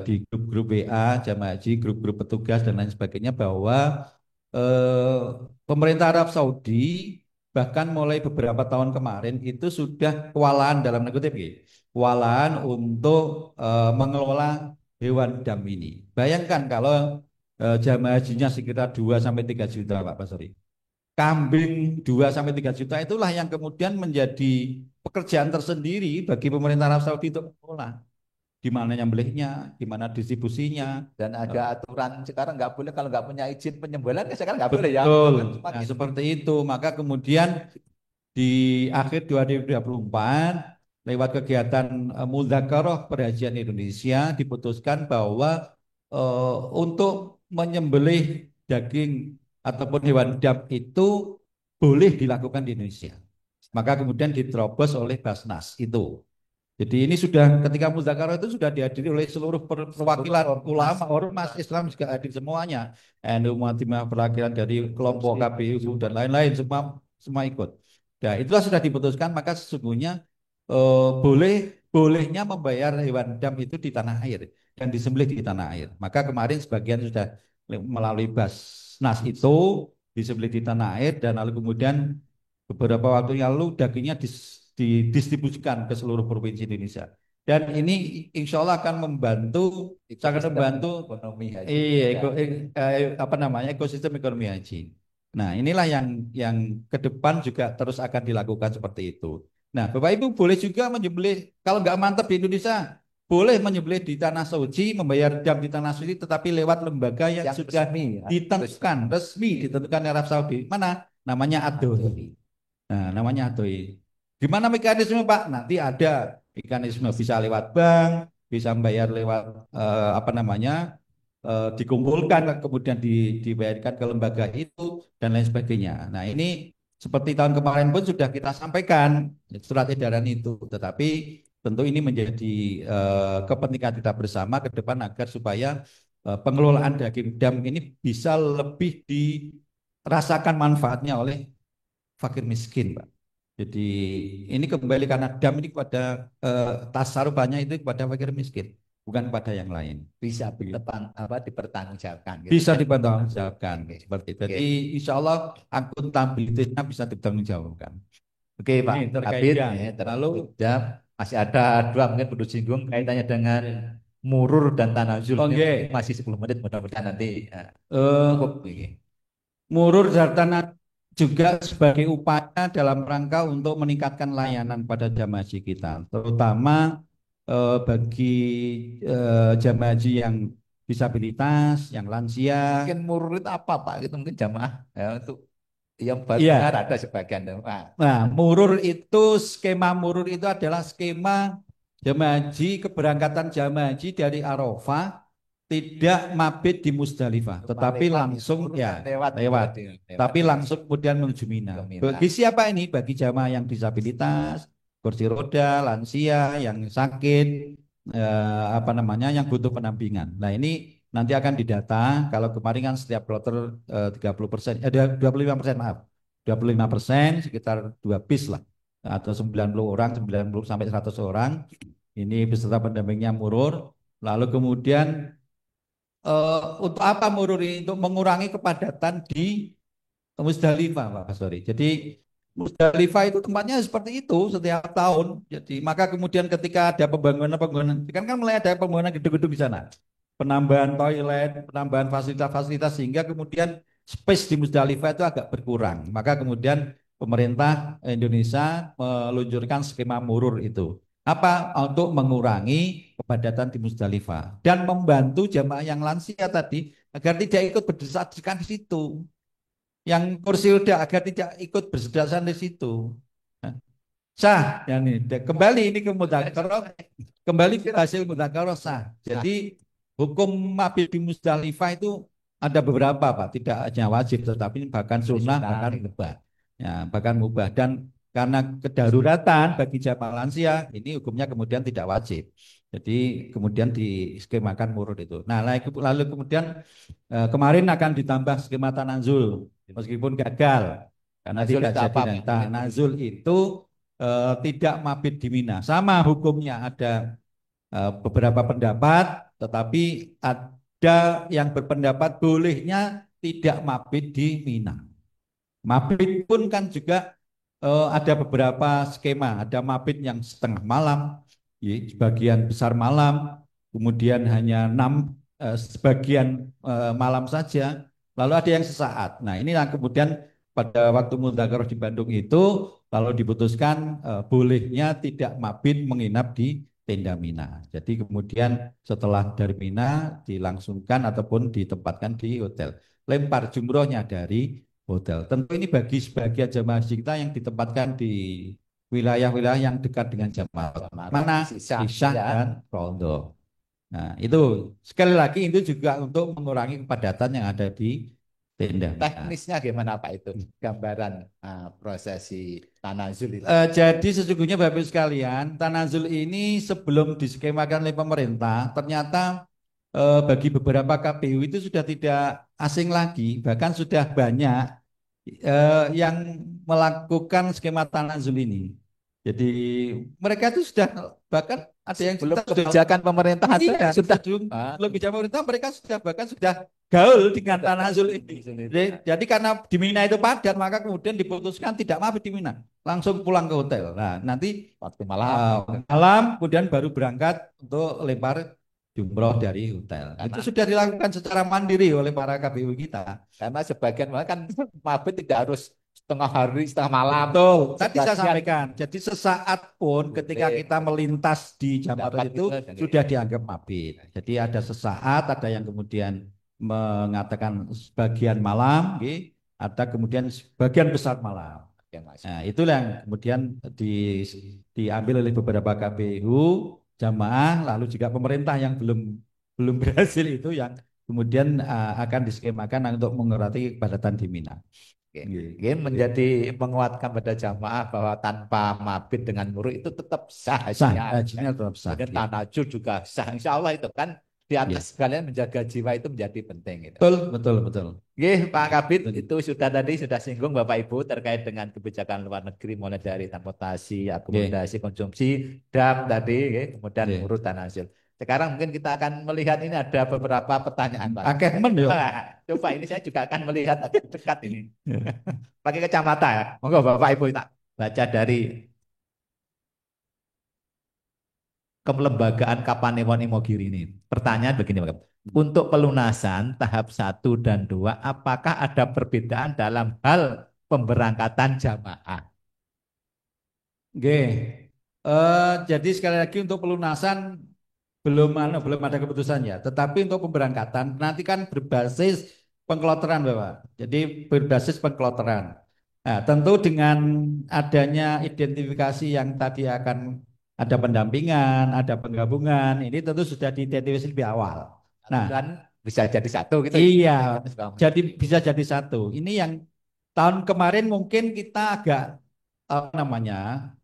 di grup-grup WA, jamaah haji, grup-grup petugas dan lain sebagainya bahwa eh, pemerintah Arab Saudi bahkan mulai beberapa tahun kemarin itu sudah kewalahan dalam tanda kutip, ya, kewalahan untuk mengelola hewan dam ini. Bayangkan kalau jamaah hajinya sekitar 2 sampai 3 juta Pak Basri. Kambing 2 sampai 3 juta itulah yang kemudian menjadi pekerjaan tersendiri bagi pemerintah Arab Saudi untuk mengelola. Di mana nyembelihnya, di mana distribusinya. Dan ada aturan sekarang nggak boleh kalau nggak punya izin penyembelihan sekarang nggak boleh ya. Betul. Cuma Nah, gitu. seperti itu. Maka kemudian di akhir 2024 lewat kegiatan Mudzakarah Perhajian Indonesia diputuskan bahwa untuk menyembelih daging ataupun hewan dam itu boleh dilakukan di Indonesia. Maka kemudian diterobos oleh Basnas itu. Jadi ini sudah ketika Mudzakarah itu sudah dihadiri oleh seluruh perwakilan ulama, ormas Islam juga hadir semuanya. NU Muhammadiyah, perwakilan dari kelompok KBU dan lain-lain semua ikut. Nah, itulah sudah diputuskan maka sesungguhnya bolehnya membayar hewan dam itu di tanah air dan disembelih di tanah air. Maka kemarin sebagian sudah melalui Basnas itu disembelih di tanah air dan lalu kemudian beberapa waktu yang lalu dagingnya didistribusikan ke seluruh provinsi Indonesia. Dan ini insya Allah akan membantu, sangat membantu ekonomi haji. iya, apa namanya ekosistem ekonomi haji. Nah, inilah yang ke depan juga terus akan dilakukan seperti itu. Nah, Bapak Ibu boleh juga menyembelih kalau nggak mantap di Indonesia, boleh menyembelih di tanah suci, membayar dam di tanah suci, tetapi lewat lembaga yang sudah resmi, ditentukan, resmi ditentukan Arab Saudi. Mana? Namanya ADOI. Nah, namanya ADOI. Gimana mekanisme Pak? Nanti ada mekanisme bisa lewat bank, bisa membayar lewat apa namanya dikumpulkan kemudian dibayarkan ke lembaga itu dan lain sebagainya. Nah ini seperti tahun kemarin pun sudah kita sampaikan surat edaran itu, tetapi tentu ini menjadi kepentingan kita bersama ke depan agar supaya pengelolaan daging dam ini bisa lebih dirasakan manfaatnya oleh fakir miskin, Pak. Jadi ini kembali karena dam ini kepada tasarufannya itu kepada fakir miskin, bukan kepada yang lain. Bisa dipertanggungjawabkan. Gitu. Bisa dipertanggungjawabkan seperti itu. Jadi insya Allah akuntabilitasnya bisa dipertanggungjawabkan. Oke Pak Ini terkait Kabir, ya. lalu masih ada dua mungkin perlu singgung kaitannya dengan murur dan tanazul. Oke. Masih 10 menit mudah-mudahan nanti cukup. Murur dan tanazul juga sebagai upaya dalam rangka untuk meningkatkan layanan pada jamaah haji kita, terutama bagi jamaah haji yang disabilitas, yang lansia. Mungkin murur itu apa Pak? Itu mungkin jamaah ya, untuk yang baru dengar ada sebagian. Nah, murur itu skema murur itu adalah skema jamaah haji, keberangkatan jamaah haji dari Arafah tidak mabit di Musdalifah, tetapi langsung lewat. Tapi langsung kemudian menuju Mina. Bagi siapa ini? Bagi jamaah yang disabilitas, kursi roda, lansia, yang sakit, apa namanya, yang butuh pendampingan. Nah ini nanti akan didata. Kalau kemarin kan setiap kloter 30%, 25%, maaf, 25%, sekitar 2 bis lah, atau 90 orang, 90 sampai 100 orang. Ini beserta pendampingnya murur. Lalu kemudian untuk apa murur ini? Untuk mengurangi kepadatan di Musdalifah, Pak Sorry. Jadi Musdalifah itu tempatnya seperti itu setiap tahun. Jadi maka kemudian ketika ada pembangunan, kan mulai ada pembangunan gedung-gedung di sana, penambahan toilet, penambahan fasilitas-fasilitas sehingga kemudian space di Musdalifah itu agak berkurang. Maka kemudian pemerintah Indonesia meluncurkan skema murur itu. Apa? Untuk mengurangi kepadatan di Musdalifah dan membantu jamaah yang lansia tadi agar tidak ikut berdesak-desakan di situ. Yang kursi roda agar tidak ikut berdesak-desakan di situ. Sah, ya nih. Kembali ini ke Mudzakarah, kembali ke hasil Mudzakarah sah. Jadi hukum mabit di Musdalifah itu ada beberapa Pak, tidak hanya wajib tetapi bahkan sunnah, bahkan mubah. Ya, bahkan mubah dan karena kedaruratan bagi jamaah lansia ini hukumnya kemudian tidak wajib. Jadi kemudian diskemakan murut itu. Nah, lalu kemudian kemarin akan ditambah skema tanazul meskipun gagal karena Nazul tidak itu jadi. apa, Nah, Pak? tanazul itu tidak mabit di Mina. Sama hukumnya, ada beberapa pendapat, tetapi ada yang berpendapat bolehnya tidak mabit di Mina. Mabit pun kan juga ada beberapa skema, ada mabit yang setengah malam, ya, sebagian besar malam, kemudian hanya sebagian malam saja, lalu ada yang sesaat. Nah, ini yang kemudian pada waktu Mudzakarah di Bandung itu, lalu diputuskan bolehnya tidak mabit menginap di tenda Mina. Jadi kemudian setelah dari Mina dilangsungkan ataupun ditempatkan di hotel. Lempar jumrohnya dari hotel. Tentu ini bagi sebagian jamaah haji kita yang ditempatkan di wilayah-wilayah yang dekat dengan jamaah. Mana? Isya Ya. dan Rondo. Nah, itu sekali lagi itu juga untuk mengurangi kepadatan yang ada di tenda. Teknisnya gimana Pak itu? Gambaran prosesi tanazul itu. Jadi sesungguhnya Bapak Ibu sekalian, tanazul ini sebelum diskemakan oleh pemerintah, ternyata bagi beberapa KPU itu sudah tidak asing lagi, bahkan sudah banyak yang melakukan skema tanazul ini. Jadi mereka itu sudah, bahkan ada yang Belum kita sudah, kebijakan pemerintah ada iya, sudah lebih jauh pemerintah, mereka sudah bahkan sudah gaul dengan tanazul ini. Jadi karena di Mina itu padat, maka kemudian diputuskan tidak mabit di Mina, langsung pulang ke hotel. Nah, nanti waktu malam. malam kemudian baru berangkat untuk lempar jumroh dari hotel. Itu sudah dilakukan secara mandiri oleh para KPU kita. Karena sebagian kan mabit tidak harus setengah hari, setengah malam. Betul. Tadi saya sampaikan. Jadi sesaat pun ketika kita melintas di Jamrat itu sudah dianggap mabit. Jadi ada sesaat, ada yang kemudian mengatakan sebagian malam, ada kemudian sebagian besar malam. Nah, itulah yang kemudian diambil oleh beberapa KPU, jamaah, lalu juga pemerintah yang belum berhasil itu yang kemudian akan diskemakan untuk mengurangi kepadatan di Mina. Ini menjadi menguatkan pada jamaah bahwa tanpa mabit dengan muruk itu tetap sah hajinya tetap sah. Dan tanajul juga sah. Insya Allah itu kan di atas sekalian menjaga jiwa itu menjadi penting. Gitu. Betul. Pak Kabid, itu sudah singgung Bapak Ibu terkait dengan kebijakan luar negeri mulai dari transportasi, akomodasi, konsumsi, DAP tadi, kemudian urut tanazul. Sekarang mungkin kita akan melihat ini ada beberapa pertanyaan, Pak. Coba ini saya juga akan melihat agak dekat ini. Pakai kacamata ya. Monggo Bapak Ibu tak baca dari Kelembagaan Kapanewon Imogiri ini. Pertanyaan begini, Pak. Untuk pelunasan tahap 1 dan 2, apakah ada perbedaan dalam hal pemberangkatan jamaah? Jadi sekali lagi untuk pelunasan belum ada keputusannya, tetapi untuk pemberangkatan nanti kan berbasis pengkloteran Bapak. Jadi berbasis pengkloteran. Nah, tentu dengan adanya identifikasi yang tadi akan ada pendampingan, ada penggabungan, ini tentu sudah diidentifikasi lebih awal. Nah, dan bisa jadi satu gitu. Iya, jadi bisa jadi satu. Ini yang tahun kemarin mungkin kita agak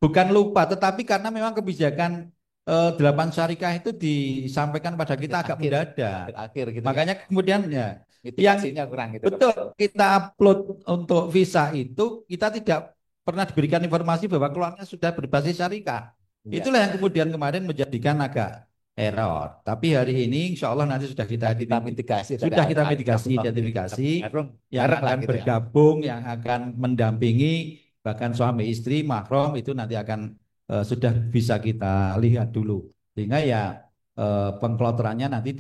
bukan lupa, tetapi karena memang kebijakan 8 syarikah itu disampaikan pada kita agak mendadak. Gitu makanya kemudian ya yang kurang gitu. Betul, kita upload untuk visa itu kita tidak pernah diberikan informasi bahwa keluarnya sudah berbasis syarikah. Ya. Itulah yang kemudian kemarin menjadikan agak error. Tapi hari ini insya Allah nanti sudah kita mitigasi. Sudah kita mitigasi, identifikasi yang akan bergabung, yang akan mendampingi, bahkan suami istri, mahram itu nanti akan sudah bisa kita lihat dulu. Sehingga ya pengkloterannya nanti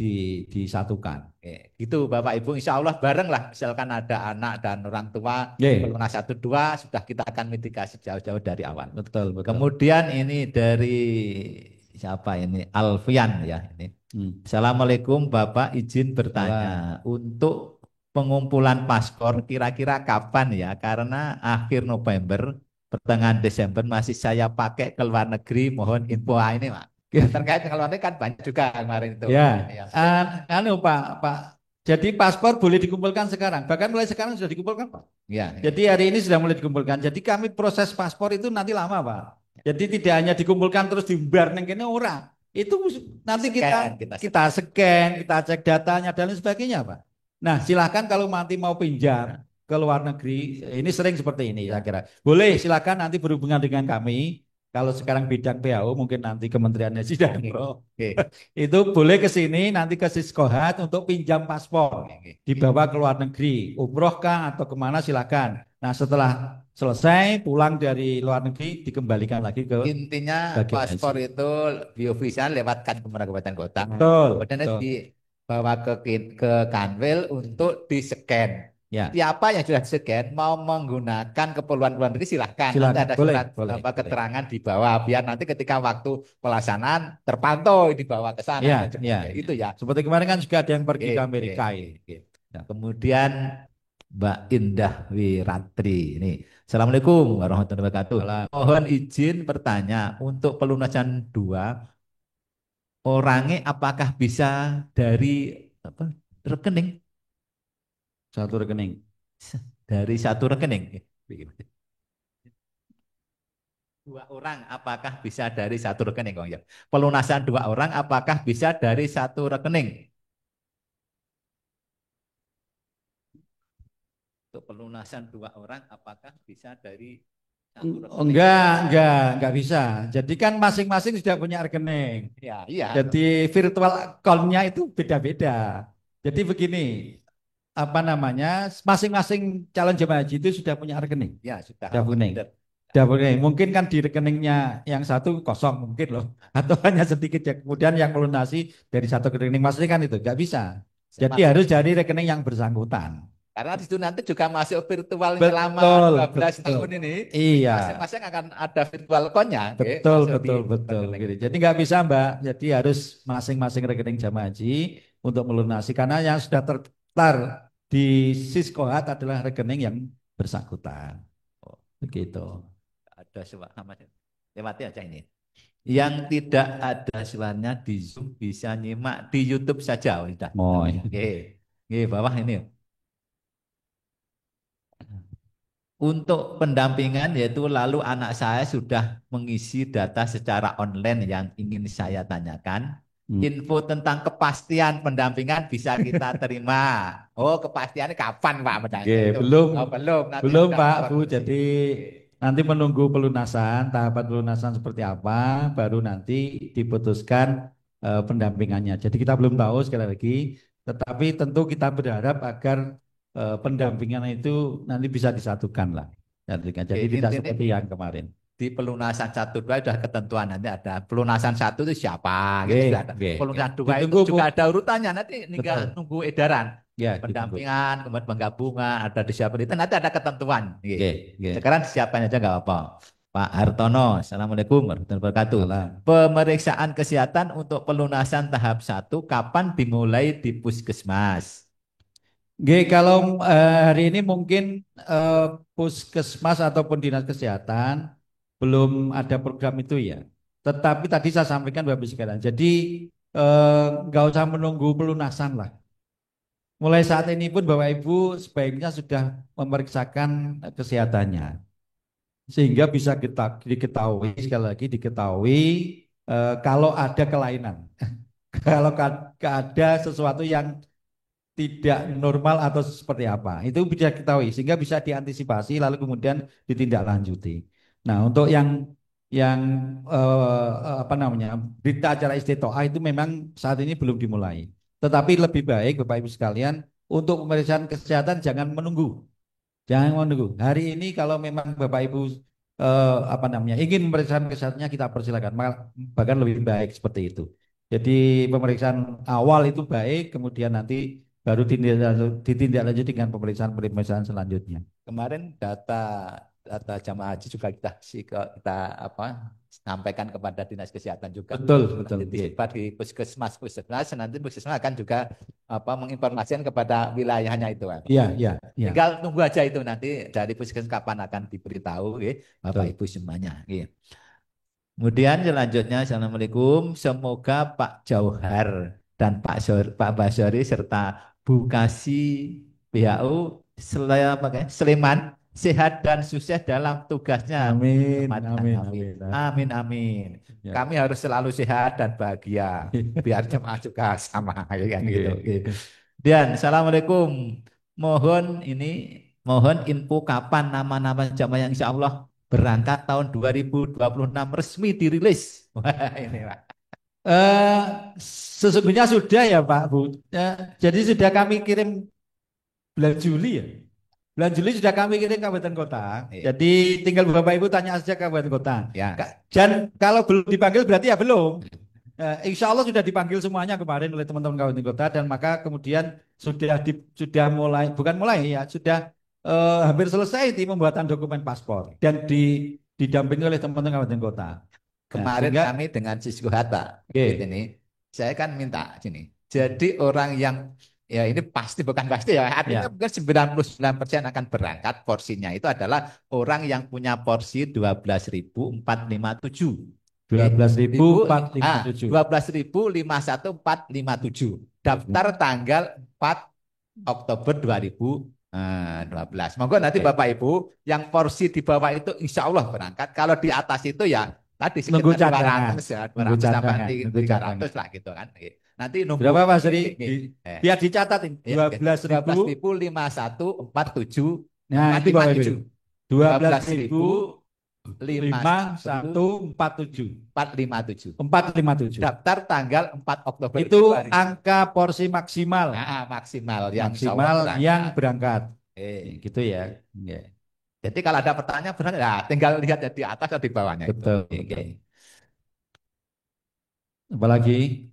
disatukan. Gitu Bapak Ibu, insya Allah bareng lah. Misalkan ada anak dan orang tua, pelunas 1, 2, sudah kita akan mitigasi jauh-jauh dari awal. Betul. Kemudian ini dari siapa ini? Alfian ya ini. Assalamualaikum Bapak, izin bertanya. Untuk pengumpulan paspor kira-kira kapan ya? Karena akhir November, pertengahan Desember masih saya pakai ke luar negeri. Mohon info ini Pak. Terkait dengan luar negeri kan banyak juga kemarin itu. Ya. Pak. Jadi paspor boleh dikumpulkan sekarang. Bahkan mulai sekarang sudah dikumpulkan Pak. Ya. Jadi hari ini sudah mulai dikumpulkan. Jadi kami proses paspor itu nanti lama Pak. Jadi tidak hanya dikumpulkan terus diumbar neng kene ora. itu nanti Scan, kita scan, kita cek datanya dan lain sebagainya, Pak. Nah, silahkan kalau nanti mau pinjam ke luar negeri, ini sering seperti ini saya kira. Boleh silakan nanti berhubungan dengan kami. Kalau sekarang bidang PAO mungkin nanti kementeriannya sedang Oke. itu boleh ke sini nanti ke Siskohat untuk pinjam paspor, dibawa ke luar negeri, umroh kah atau kemana silakan. Nah, setelah selesai pulang dari luar negeri dikembalikan lagi ke Intinya bagian paspor haji. itu biovisa lewatkan ke kabupaten kota. Betul, Kemudian betul. dibawa ke Kanwil untuk di-scan. Ya, Siapa yang sudah di-scan mau menggunakan keperluan luar negeri silahkan. Nanti silakan. ada Boleh, surat boleh, boleh. keterangan di bawah biar nanti ketika waktu pelaksanaan terpantau dibawa ke sana. Ya, ya, Itu ya. seperti kemarin kan juga ada yang pergi ke Oke, Amerika oke, ini. oke. Ya. Kemudian Mbak Indah Wiratri ini. Assalamualaikum warahmatullahi wabarakatuh. Salam. Mohon izin bertanya untuk pelunasan 2 orangnya apakah bisa dari apa rekening Satu rekening. dari satu rekening? 2 orang apakah bisa dari satu rekening? Oh ya. Pelunasan 2 orang apakah bisa dari satu rekening? Untuk pelunasan 2 orang apakah bisa dari satu rekening? Enggak bisa. Jadi kan masing-masing sudah punya rekening. Ya, iya. Jadi virtual account-nya itu beda-beda. Jadi begini, apa namanya, masing-masing calon jemaah haji itu sudah punya rekening. Ya, sudah. Sudah rekening. Sudah rekening. Mungkin kan di rekeningnya yang satu kosong mungkin loh. Atau hanya sedikit ya. Kemudian yang melunasi dari satu rekening masing kan itu. Enggak bisa. Jadi harus dari rekening yang bersangkutan. Karena di situ nanti juga masuk virtual Betul, selama 12 betul. tahun ini. Iya. Masing-masing akan ada virtual account-nya. Betul, masuk betul, di betul. rekening. Gitu. Jadi nggak bisa Mbak. Jadi harus masing-masing rekening jamaah haji untuk melunasi. Karena yang sudah terdaftar di Siskohat adalah rekening yang bersangkutan. Oh, Begitu. ada suara lewati aja ini. Yang tidak ada suaranya di Zoom bisa nyimak di YouTube saja. Oh, sudah. Oh, iya. Oke. Oke, bawah ini. Untuk pendampingan yaitu lalu anak saya sudah mengisi data secara online yang ingin saya tanyakan. Info tentang kepastian pendampingan bisa kita terima. Oh, kepastiannya kapan Pak? Oke, belum. Oh, belum. Nanti Belum sudah Pak, keluar. Bu. Jadi nanti menunggu pelunasan, tahapan pelunasan seperti apa, baru nanti diputuskan pendampingannya. Jadi kita belum tahu sekali lagi, tetapi tentu kita berharap agar pendampingan itu nanti bisa disatukan lah. Jadi tidak seperti yang kemarin. Di pelunasan 1, 2 sudah ketentuan nanti ada pelunasan 1 itu siapa gitu sudah ada. Pelunasan 2 itu juga ada urutannya nanti tinggal nunggu edaran. Ya, pendampingan, kemudian penggabungan, ada disiapkan itu nanti ada ketentuan. Gitu. Sekarang disiapkan aja nggak apa-apa. Pak Hartono, Assalamualaikum warahmatullahi wabarakatuh. Pemeriksaan kesehatan untuk pelunasan tahap 1 kapan dimulai di puskesmas? Kalau hari ini mungkin puskesmas ataupun dinas kesehatan belum ada program itu ya. Tetapi tadi saya sampaikan Bapak Ibu sekalian. Jadi nggak usah menunggu pelunasan lah. Mulai saat ini pun Bapak Ibu sebaiknya sudah memeriksakan kesehatannya. Sehingga bisa kita diketahui, sekali lagi diketahui kalau ada kelainan. Kalau ada sesuatu yang tidak normal atau seperti apa. Itu bisa diketahui sehingga bisa diantisipasi lalu kemudian ditindaklanjuti. Nah, untuk yang apa namanya? Berita acara istitoah itu memang saat ini belum dimulai. Tetapi lebih baik Bapak Ibu sekalian untuk pemeriksaan kesehatan jangan menunggu. Jangan menunggu. Hari ini kalau memang Bapak Ibu apa namanya? Ingin pemeriksaan kesehatannya kita persilakan. Bahkan lebih baik seperti itu. Jadi pemeriksaan awal itu baik, kemudian nanti baru ditindaklanjuti dengan pemeriksaan selanjutnya. Kemarin data jamaah haji juga kita sampaikan kepada dinas kesehatan juga. Betul. Disebar di puskesmas nanti puskesmas akan juga menginformasikan kepada wilayahnya itu. Iya. Tinggal tunggu aja itu nanti dari puskesmas kapan akan diberitahu, Bapak Ibu semuanya. Kemudian selanjutnya, Assalamualaikum. Semoga Pak Jauhar dan Pak Basori serta Bu Kasi PHU Sleman sehat dan sukses dalam tugasnya. Amin, Matikan, amin, amin. amin. Amin, amin. Ya. Kami harus selalu sehat dan bahagia. Biar jemaah juga sama, ya kan gitu. Oke. Oke. Dan assalamualaikum. Mohon info kapan nama-nama jamaah yang insya Allah berangkat tahun 2026 resmi dirilis. Wah, ini Pak. Eh, Sesungguhnya sudah ya Pak Bu. Jadi sudah kami kirim bulan Juli ya. Bulan Juli sudah kami kirim kabupaten kota. Iya. Jadi tinggal Bapak Ibu tanya saja kabupaten kota. Ya. Dan kalau belum dipanggil berarti ya belum. Insya Allah sudah dipanggil semuanya kemarin oleh teman-teman kabupaten kota dan maka kemudian sudah mulai, bukan mulai ya, sudah hampir selesai di pembuatan dokumen paspor dan didampingi oleh teman-teman kabupaten kota. Kemarin sehingga- kami dengan Sisku Hatta Oke. ini, saya kan minta sini. Jadi orang yang ya ini pasti bukan pasti ya, artinya Ya. mungkin 99% akan berangkat porsinya itu adalah orang yang punya porsi 12.457. 12.457. 12.457. Daftar tanggal 4 Oktober 2012. Monggo nanti Oke. Bapak Ibu yang porsi di bawah itu insya Allah berangkat. Kalau di atas itu ya tadi Nunggu sekitar cadangan. 200 ya, Nunggu 200 sampai cadangan. Nunggu 300 lah gitu kan. Nanti nunggu Berapa Pak Seri? Eh. Biar dicatat ini. Ya, 12.000. 12.5147. Nah, itu Bapak Ibu. 12.557. 12.5147. 457. 457. Daftar tanggal 4 Oktober Itu hari. angka porsi maksimal. Maksimal yang Maksimal yang berangkat. Eh. Gitu ya. Oke. Jadi kalau ada pertanyaan berarti ya tinggal lihat di atas atau di bawahnya. Betul. Oke. Apalagi?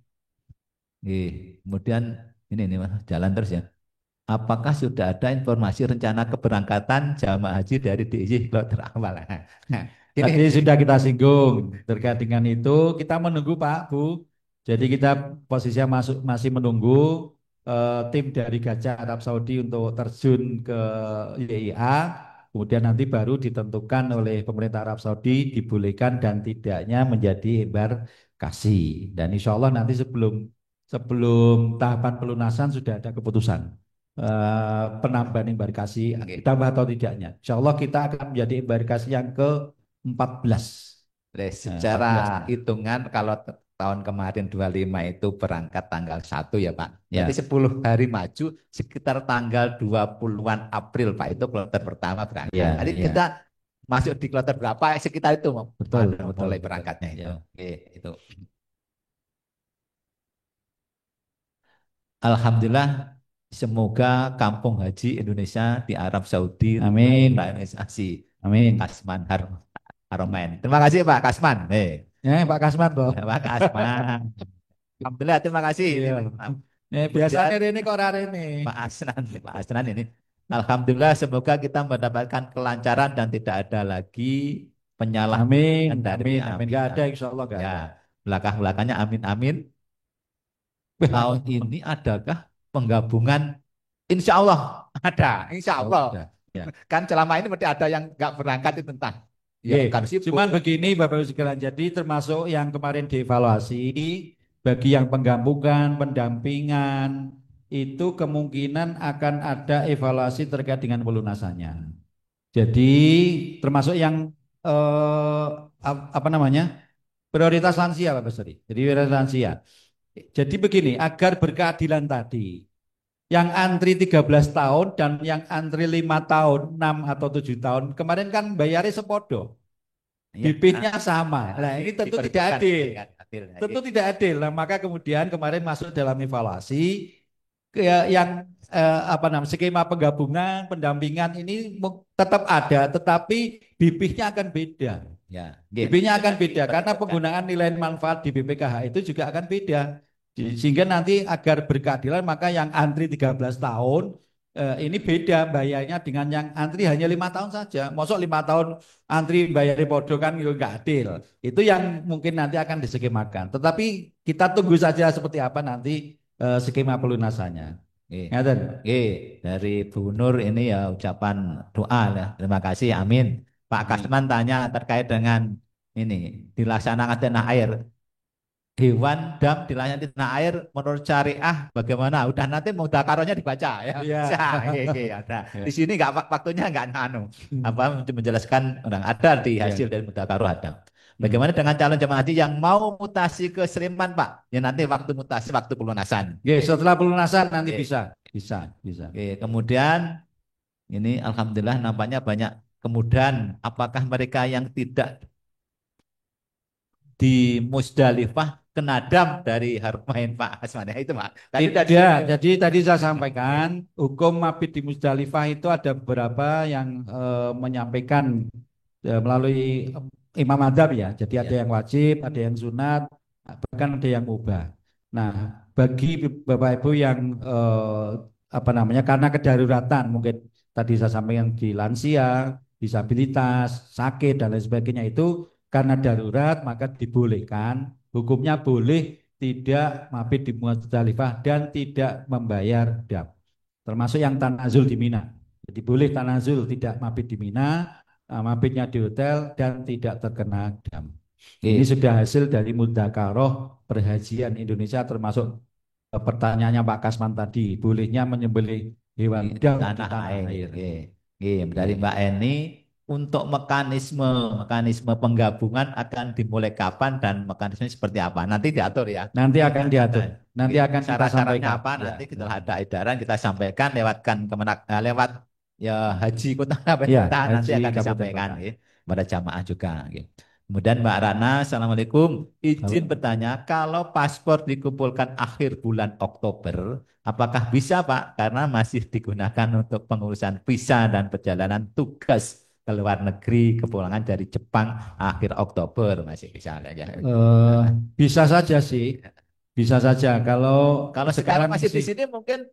Kemudian ini nih Mas, jalan terus ya. Apakah sudah ada informasi rencana keberangkatan jamaah haji dari DIY Kloter Awal? Nah, Tadi ini sudah kita singgung terkait dengan itu. Kita menunggu Pak Bu. Jadi kita posisinya masih menunggu tim dari Gajah Arab Saudi untuk terjun ke YIA. Kemudian nanti baru ditentukan oleh pemerintah Arab Saudi dibolehkan dan tidaknya menjadi embarkasi. Dan insya Allah nanti sebelum tahapan pelunasan sudah ada keputusan penambahan embarkasi ditambah atau tidaknya. Insya Allah kita akan menjadi embarkasi yang ke-14. secara 14. hitungan kalau tahun kemarin 25 itu berangkat tanggal 1 ya Pak. Ya. Jadi 10 hari maju sekitar tanggal 20-an April Pak itu kloter pertama berangkat. Ya, Jadi ya. kita masuk di kloter berapa sekitar itu Betul, mulai betul. berangkatnya itu. Ya. Oke, itu. Alhamdulillah semoga kampung haji Indonesia di Arab Saudi Amin. terrealisasi. Amin. Kasman Haromain. Terima kasih Pak Kasman. Pak Kasman toh. Pak Kasman. Alhamdulillah terima kasih. Iya. Biasanya ini kok rare ini. Pak Asnan ini. Alhamdulillah semoga kita mendapatkan kelancaran dan tidak ada lagi penyalahgunaan Amin. dari Amin. Nggak ada, insya Allah nggak ada. Ya, belakangnya amin. Tahun ini adakah penggabungan? Insya Allah ada, insya Allah. Udah. Ya. Kan selama ini mesti ada yang nggak berangkat itu entah. Ya, Oke. bukan sibuk. Cuman begini Bapak Ibu sekalian, jadi termasuk yang kemarin dievaluasi bagi yang penggabungan, pendampingan itu kemungkinan akan ada evaluasi terkait dengan pelunasannya. Jadi termasuk yang apa namanya prioritas lansia Pak Basri. Jadi prioritas lansia. Jadi begini, agar berkeadilan tadi, yang antri 13 tahun dan yang antri 5 tahun, 6 atau 7 tahun, kemarin kan bayarnya sepodo. BP-nya sama. Nah, ini tentu tidak adil. Tentu tidak adil. Nah, maka kemudian kemarin masuk dalam evaluasi yang skema penggabungan, pendampingan ini tetap ada, tetapi BP-nya akan beda. Ya. BP-nya akan beda karena penggunaan nilai manfaat di BPKH itu juga akan beda. Sehingga nanti agar berkeadilan maka yang antri 13 tahun ini beda bayarnya dengan yang antri hanya 5 tahun saja. Masuk 5 tahun antri bayar podo kan nggak adil. Itu yang mungkin nanti akan diskemakan. Tetapi kita tunggu saja seperti apa nanti skema pelunasannya. Dari Bu Nur ini ya ucapan doa ya. Terima kasih, amin. Pak Kasman tanya terkait dengan ini dilaksanakan tanah air. hewan dam dilayani di tanah air menurut syariah bagaimana? Udah nanti mudzakarahnya dibaca ya. Iya. Ada. Ya. Di sini nggak waktunya nggak apa menjelaskan orang ada di Ya. hasil dari mudzakarah ada. Hmm. Bagaimana dengan calon jemaah haji yang mau mutasi ke Sleman, Pak? Ya nanti waktu mutasi, waktu pelunasan. Oke, setelah pelunasan nanti Oke. bisa. Oke, kemudian ini alhamdulillah nampaknya banyak. Kemudian apakah mereka yang tidak di Musdalifah kena dam dari Harmain Pak Asman ya itu Pak. Tadi Tidak, dari jadi tadi saya sampaikan hukum mabit di Musdalifah itu ada beberapa yang menyampaikan melalui imam adab ya. Jadi ada ya. yang wajib, ada yang sunat, bahkan ada yang mubah. Nah, bagi Bapak Ibu yang apa namanya karena kedaruratan mungkin tadi saya sampaikan di lansia, disabilitas, sakit dan lain sebagainya itu karena darurat maka dibolehkan hukumnya boleh tidak mabit di Muzdalifah dan tidak membayar dam. Termasuk yang tanazul di Mina. Jadi boleh tanazul tidak mabit di Mina, mabitnya di hotel dan tidak terkena dam. Ini sudah hasil dari mudzakarah perhajian Indonesia termasuk pertanyaannya Pak Kasman tadi, bolehnya menyembelih hewan dam di tanah tanah air. air. Dari Mbak Eni untuk mekanisme penggabungan akan dimulai kapan dan mekanisme seperti apa? Nanti diatur ya. Nanti akan diatur. Nanti akan kita Syarat-syaratnya sampaikan. apa? Ya. Nanti kita ada edaran kita sampaikan lewat ya haji kota Ya, kita nanti haji akan kabupaten disampaikan kota. ya, pada jamaah juga. Ya. Kemudian Mbak Rana, Assalamualaikum. Izin bertanya, kalau paspor dikumpulkan akhir bulan Oktober, apakah bisa Pak? Karena masih digunakan untuk pengurusan visa dan perjalanan tugas ke luar negeri, kepulangan dari Jepang akhir Oktober masih bisa ya. Bisa saja sih, bisa saja. Kalau Sekarang masih di sini mungkin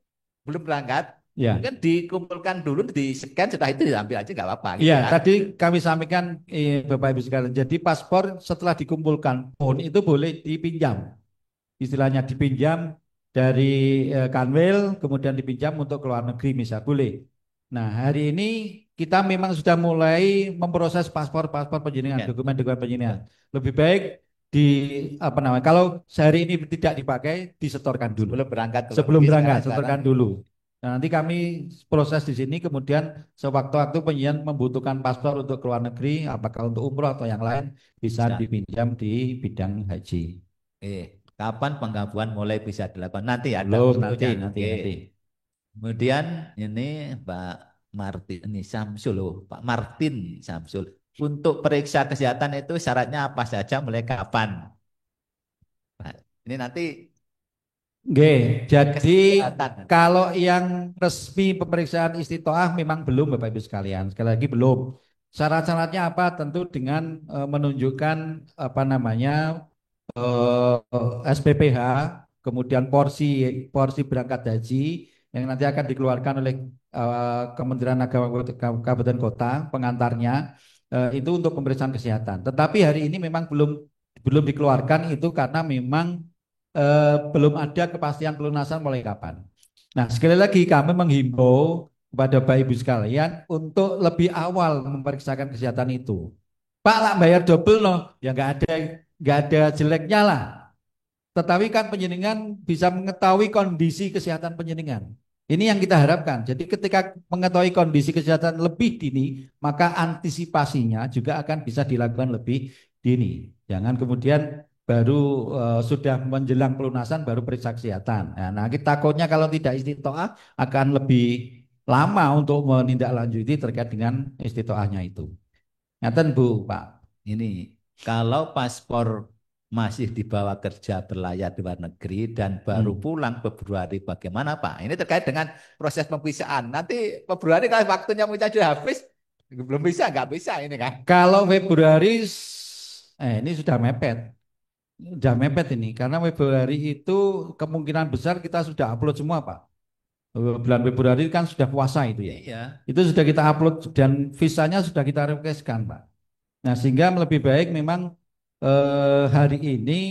belum berangkat, ya. mungkin dikumpulkan dulu, di scan, setelah itu diambil aja nggak apa-apa. Iya, tadi kami sampaikan Bapak Ibu sekalian. Jadi paspor setelah dikumpulkan pun itu boleh dipinjam. Istilahnya dipinjam dari Kanwil, kemudian dipinjam untuk ke luar negeri misal boleh. Nah, hari ini kita memang sudah mulai memproses paspor-paspor penjenengan, dokumen-dokumen penjenengan. Lebih baik di apa namanya? Kalau sehari ini tidak dipakai, disetorkan dulu. Sebelum berangkat, setorkan dulu. Nah, nanti kami proses di sini, kemudian sewaktu-waktu penjenengan membutuhkan paspor untuk ke luar negeri, apakah untuk umroh atau yang lain, bisa dipinjam di bidang haji. Kapan penggabungan mulai bisa dilakukan? Nanti ya. Belum, nanti. Kemudian ini Pak Martin ini Samsul, Pak Martin Samsul. Untuk periksa kesehatan itu syaratnya apa saja, mulai kapan? Nah, ini nanti. Jadi kalau yang resmi pemeriksaan istitoah memang belum Bapak Ibu sekalian. Sekali lagi belum. Syarat-syaratnya apa? Tentu dengan menunjukkan apa namanya SPPH, kemudian porsi berangkat haji yang nanti akan dikeluarkan oleh Kementerian Agama Kabupaten Kota pengantarnya itu untuk pemeriksaan kesehatan. Tetapi hari ini memang belum dikeluarkan itu karena memang belum ada kepastian pelunasan mulai kapan. Nah, sekali lagi kami menghimbau kepada Bapak Ibu sekalian untuk lebih awal memeriksakan kesehatan itu. Pak lah bayar double loh, ya nggak ada jeleknya lah. Tetapi kan penjenengan bisa mengetahui kondisi kesehatan penjenengan. Ini yang kita harapkan. Jadi ketika mengetahui kondisi kesehatan lebih dini, maka antisipasinya juga akan bisa dilakukan lebih dini. Jangan kemudian baru sudah menjelang pelunasan baru periksa kesehatan. Nah, kita takutnya kalau tidak istitoah akan lebih lama untuk menindaklanjuti terkait dengan istitoahnya itu. Ngaten Bu, Pak. Ini kalau paspor masih dibawa kerja berlayar di luar negeri dan baru pulang Februari bagaimana Pak? Ini terkait dengan proses pemvisaan. Nanti Februari kalau waktunya sudah habis, belum bisa, nggak bisa ini kan? Kalau Februari, ini sudah mepet. Sudah mepet ini, karena Februari itu kemungkinan besar kita sudah upload semua Pak. Bulan Februari kan sudah puasa itu ya. Iya. Itu sudah kita upload dan visanya sudah kita requestkan Pak. Nah sehingga lebih baik memang hari ini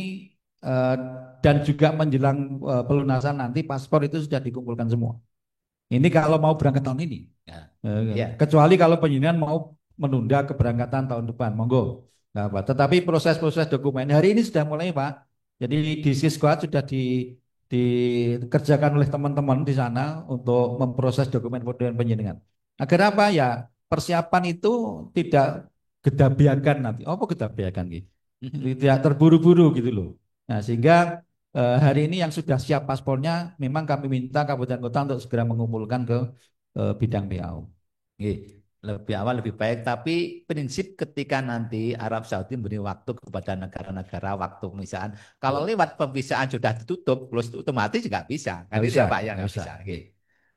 dan juga menjelang pelunasan nanti paspor itu sudah dikumpulkan semua. Ini kalau mau berangkat tahun ini. Kecuali kalau penjenengan mau menunda keberangkatan tahun depan, monggo. Nah, Pak. Tetapi proses-proses dokumen hari ini sudah mulai Pak. Jadi di Siskuat sudah dikerjakan oleh teman-teman di sana untuk memproses dokumen penyidikan. Agar apa ya? Persiapan itu tidak gedabiakan nanti. Apa gedabiakan gitu? Tidak terburu-buru gitu loh. Nah, sehingga hari ini yang sudah siap paspornya memang kami minta kabupaten kota untuk segera mengumpulkan ke bidang PAU. Nggih, lebih awal lebih baik. Tapi prinsip ketika nanti Arab Saudi memberi waktu kepada negara-negara waktu pemisahan, kalau lewat pemisahan sudah ditutup, close otomatis juga bisa. Kan Nggak itu bisa, ya Pak ya, nggak nggak bisa. bisa. Nggih.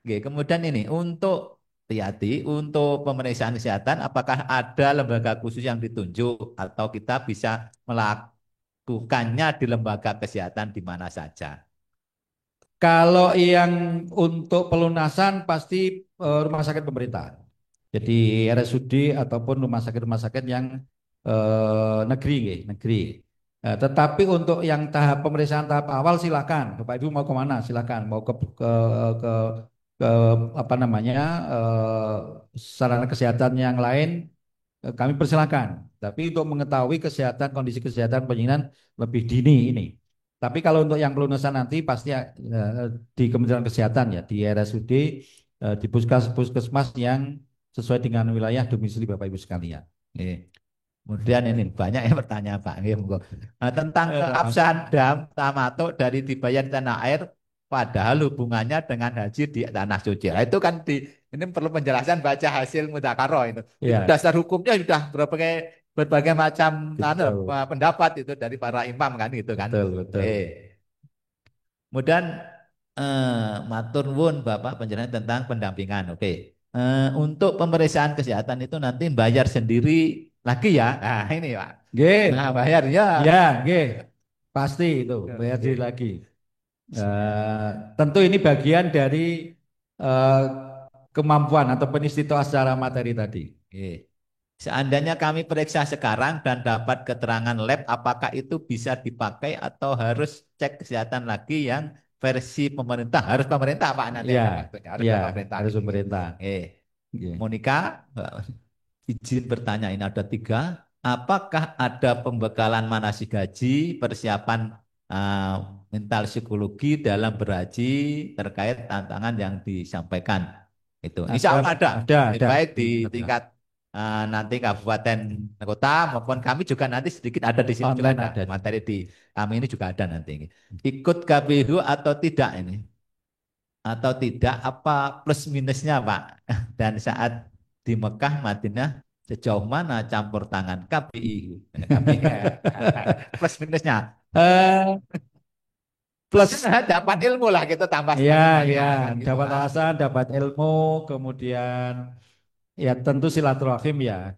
Nggih, kemudian ini untuk Tiati, untuk pemeriksaan kesehatan, apakah ada lembaga khusus yang ditunjuk atau kita bisa melakukannya di lembaga kesehatan di mana saja? Kalau yang untuk pelunasan pasti rumah sakit pemerintah. Jadi RSUD ataupun rumah sakit yang negeri, nggih, negeri. Tetapi untuk yang tahap pemeriksaan tahap awal silakan, Bapak Ibu mau kemana? Silakan, mau ke, ke apa namanya sarana kesehatan yang lain, kami persilakan. Tapi untuk mengetahui kesehatan kondisi kesehatan penyidikan lebih dini ini. Tapi kalau untuk yang pelunasan nanti pasti di Kementerian Kesehatan ya, di RSUD, di puskesmas yang sesuai dengan wilayah domisili Bapak Ibu sekalian. Nggih. Kemudian ini banyak yang bertanya Pak. Nggih, monggo. Tentang keabsahan dam tamatuk dari dibayar di tanah air, padahal hubungannya dengan haji di tanah suci. Nah, itu kan ini perlu penjelasan baca hasil mudzakarah itu. Itu Ya, dasar hukumnya sudah berbagai macam betul, pendapat itu dari para imam kan gitu kan. betul, betul. Kemudian matur nuwun Bapak penjelasan tentang pendampingan. Oke. Untuk pemeriksaan kesehatan itu nanti bayar sendiri lagi ya. Nah, ini Pak. G, Nah, bayar ya. ya, G, pasti itu bayar diri lagi. Tentu ini bagian dari eh, kemampuan atau penistitoah secara materi tadi. Oke. Seandainya kami periksa sekarang dan dapat keterangan lab, apakah itu bisa dipakai atau harus cek kesehatan lagi yang versi pemerintah? Harus pemerintah Pak nanti. Ya, Harus ya, pemerintah. harus pemerintah. G. Monika, izin bertanya, ini ada 3. Apakah ada pembekalan manasik haji, persiapan uh, mental psikologi dalam berhaji terkait tantangan yang disampaikan? Itu. Insya Allah ada. Ada. Baik di tingkat nanti kabupaten kota maupun kami juga nanti sedikit ada di sini juga ada. Materi di kami ini juga ada nanti. Ikut KPU atau tidak ini? Atau tidak apa plus minusnya Pak? Dan saat di Mekah Madinah sejauh mana campur tangan KPI plus minusnya plus dapat ilmu lah kita tambah ya gitu, dapat Pak. alasan, dapat ilmu, kemudian ya tentu silaturahim ya,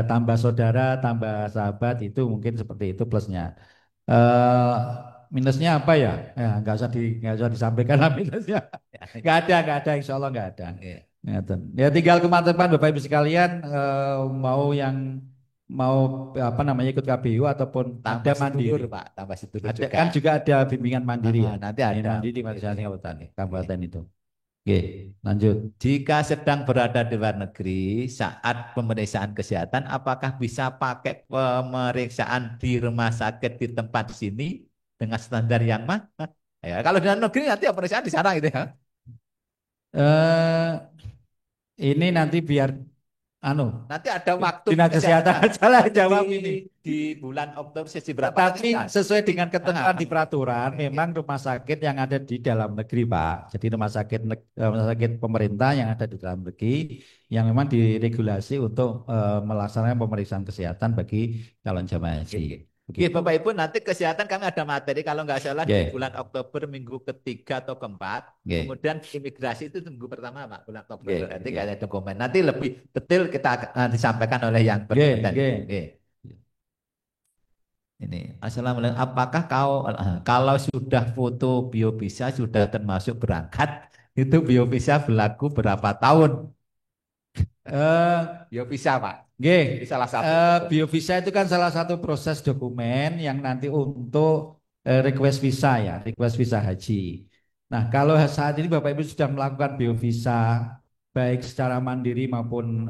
tambah saudara, tambah sahabat itu mungkin seperti itu plusnya. eh Minusnya apa ya? Ya nggak usah disampaikan lah minusnya. Nggak ada, insya Allah nggak ada. Ngeten. Ya tinggal kemantauan Bapak Ibu sekalian, mau apa namanya ikut KBU ataupun Tambah ada mandiri. sedulur, Pak, tambah sedulur Ada juga. kan juga ada bimbingan mandiri ya. Nanti ada. Mandiri di masing-masing kabupaten itu. Oke, lanjut. Jika sedang berada di luar negeri saat pemeriksaan kesehatan, apakah bisa pakai pemeriksaan di rumah sakit di tempat sini dengan standar yang mana? Ya, kalau di luar negeri nanti pemeriksaan di sana gitu ya. eh ini nanti biar Nanti ada waktu Dinas Kesehatan salah jawab di, ini. di bulan Oktober sesi berapa? Tapi sesuai dengan ketentuan di peraturan, memang rumah sakit yang ada di dalam negeri, Pak. Jadi rumah sakit pemerintah yang ada di dalam negeri yang memang diregulasi untuk melaksanakan pemeriksaan kesehatan bagi calon jamaah haji. Oke, Bapak Ibu, nanti kesehatan kami ada materi kalau nggak salah di bulan Oktober minggu ketiga atau keempat. Kemudian imigrasi itu minggu pertama Pak, bulan Oktober. Nanti ada dokumen. Nanti lebih detail kita disampaikan oleh yang berkaitan. Ini, Assalamualaikum. Apakah kalau sudah foto biovisa sudah termasuk berangkat, itu biovisa berlaku berapa tahun? Biovisa Pak. Salah satu. Biovisa itu kan salah satu proses dokumen yang nanti untuk request visa ya, request visa haji. Nah, kalau saat ini Bapak Ibu sudah melakukan biovisa baik secara mandiri maupun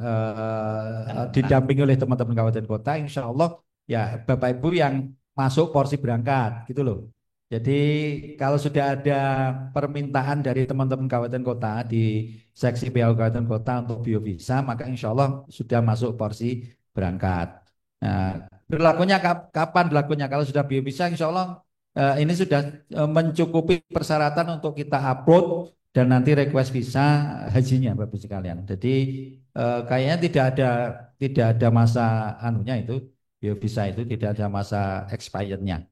didampingi oleh teman-teman kabupaten kota, insya Allah ya Bapak Ibu yang masuk porsi berangkat gitu loh. Jadi kalau sudah ada permintaan dari teman-teman kabupaten kota di seksi PAU kabupaten kota untuk biovisa, maka insya Allah sudah masuk porsi berangkat. Nah, berlakunya kapan berlakunya? Kalau sudah biovisa, insya Allah ini sudah mencukupi persyaratan untuk kita upload dan nanti request visa hajinya, Bapak Ibu sekalian. Jadi kayaknya tidak ada masa anunya itu biovisa itu tidak ada masa expirednya.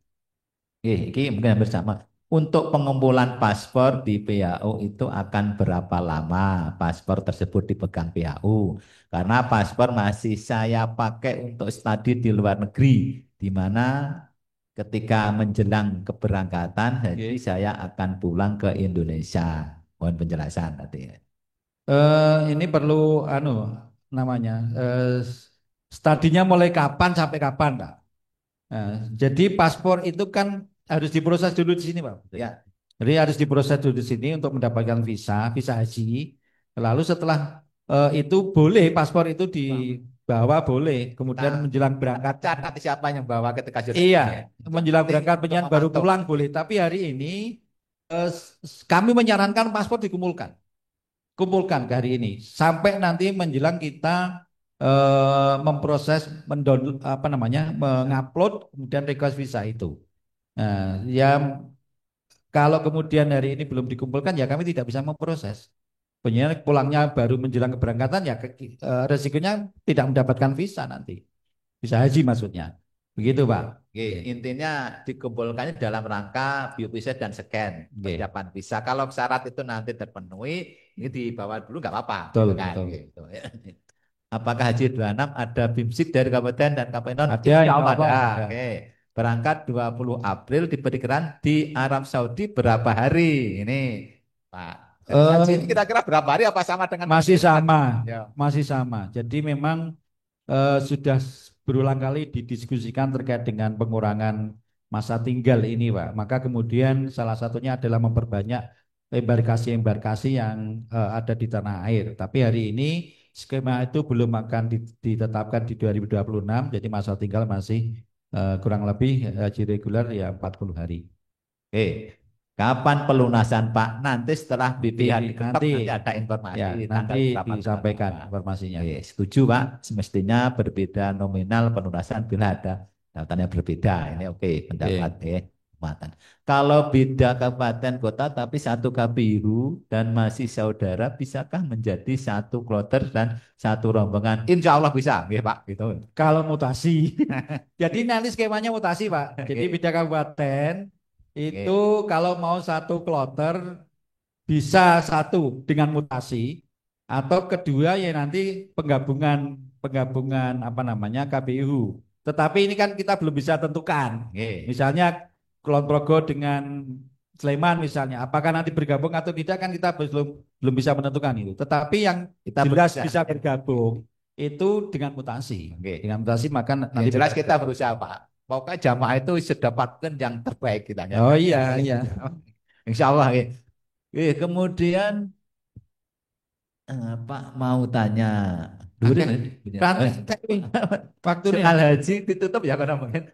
Ini mungkin hampir sama. Untuk pengumpulan paspor di PAU itu akan berapa lama paspor tersebut dipegang PAU? Karena paspor masih saya pakai untuk studi di luar negeri, di mana ketika menjelang keberangkatan haji saya akan pulang ke Indonesia. Mohon penjelasan tadi. Ini perlu namanya studinya mulai kapan sampai kapan, Pak? Nah, jadi paspor itu kan harus diproses dulu di sini, Pak. Ya. Jadi harus diproses dulu di sini untuk mendapatkan visa haji. Lalu setelah itu boleh paspor itu dibawa boleh. Kemudian menjelang berangkat. Catat siapa yang bawa ketika sudah. Iya, menjelang berangkat penyan baru pulang boleh. Tapi hari ini kami menyarankan paspor dikumpulkan. Kumpulkan ke hari ini sampai nanti menjelang kita memproses mendownload mengupload kemudian request visa itu. Nah, ya kalau kemudian hari ini belum dikumpulkan ya kami tidak bisa memproses. Penyanyi pulangnya baru menjelang keberangkatan ya resikonya tidak mendapatkan visa nanti. Visa haji maksudnya. Begitu, Pak. Oke, intinya dikumpulkannya dalam rangka biopsy dan scan persiapan visa. Kalau syarat itu nanti terpenuhi, ini dibawa dulu nggak apa-apa. Betul, Gitu kan? betul. Gitu. Apakah Haji 26 ada BIMSIK dari kabupaten dan kabupaten? Ada, Insya insya Allah Allah ada. ada. Oke. Berangkat 20 April diperkirakan di Arab Saudi berapa hari? Ini Pak. Haji ini kira-kira berapa hari apa sama dengan Masih sama, Ya. masih sama. Jadi memang sudah berulang kali didiskusikan terkait dengan pengurangan masa tinggal ini, Pak. Maka kemudian salah satunya adalah memperbanyak embarkasi-embarkasi yang ada di tanah air. Tapi hari ini skema itu belum akan ditetapkan di 2026, jadi masa tinggal masih kurang lebih haji reguler ya 40 hari. Oke. Kapan pelunasan Pak? Nanti setelah BPH diketok nanti ada informasi Ya, tanggal nanti berapa disampaikan berapa. informasinya. Oke, setuju Pak. Semestinya berbeda nominal pelunasan bila ada datannya berbeda. Ini oke, pendapat kabupaten. Kalau beda kabupaten kota tapi satu KPU dan masih saudara, bisakah menjadi satu kloter dan satu rombongan? Insya Allah bisa, ya Pak. Gitu. Kalau mutasi, jadi nanti skemanya mutasi, Pak. Jadi beda kabupaten itu kalau mau satu kloter bisa satu dengan mutasi atau kedua ya nanti penggabungan KPU. Tetapi ini kan kita belum bisa tentukan. Misalnya Kulon Progo dengan Sleman misalnya, apakah nanti bergabung atau tidak kan kita belum bisa menentukan itu. Tetapi yang kita jelas bisa bergabung itu dengan mutasi. Dengan mutasi maka nanti jelas kita berusaha Pak. Pokoknya jamaah itu sedapatkan yang terbaik kita. Oh iya, iya. Insya Allah. Kemudian Pak mau tanya dulu waktu soal haji ditutup ya karena mungkin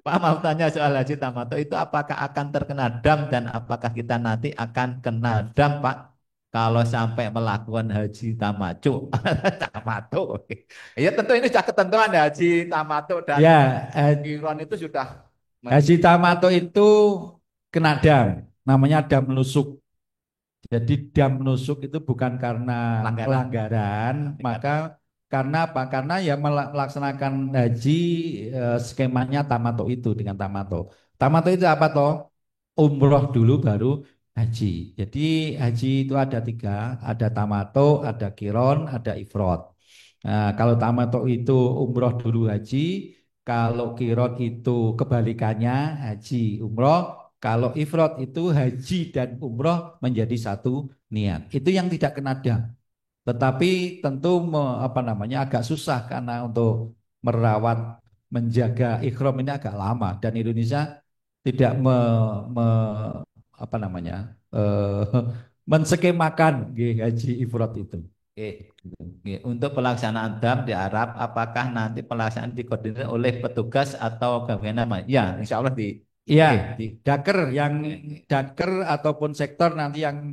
Pak mau tanya soal haji tamato itu apakah akan terkena dam dan apakah kita nanti akan kena dam Pak kalau sampai melakukan haji tamato. Ya tentu ini sudah ketentuan haji tamato dan kiron itu sudah haji tamato itu kena dam, namanya dam nusuk. Jadi dam nusuk itu bukan karena pelanggaran, maka karena apa? Karena ya melaksanakan haji skemanya tamato itu dengan tamato. Tamato itu apa toh? Umroh dulu baru haji. Jadi haji itu ada tiga, ada tamato, ada kiron, ada ifrod. Nah, kalau tamato itu umroh dulu haji, kalau kiron itu kebalikannya haji umroh. Kalau ifrod itu haji dan umroh menjadi satu niat. Itu yang tidak kena dam. Tetapi tentu agak susah karena untuk merawat, menjaga ikhram ini agak lama dan Indonesia tidak menskemakan haji ifrod itu. Oke. Oke. Untuk pelaksanaan dam di Arab, apakah nanti pelaksanaan dikoordinir oleh petugas atau bagaimana, Mas? Ya, insya Allah Iya, di Daker yang Daker ataupun sektor nanti yang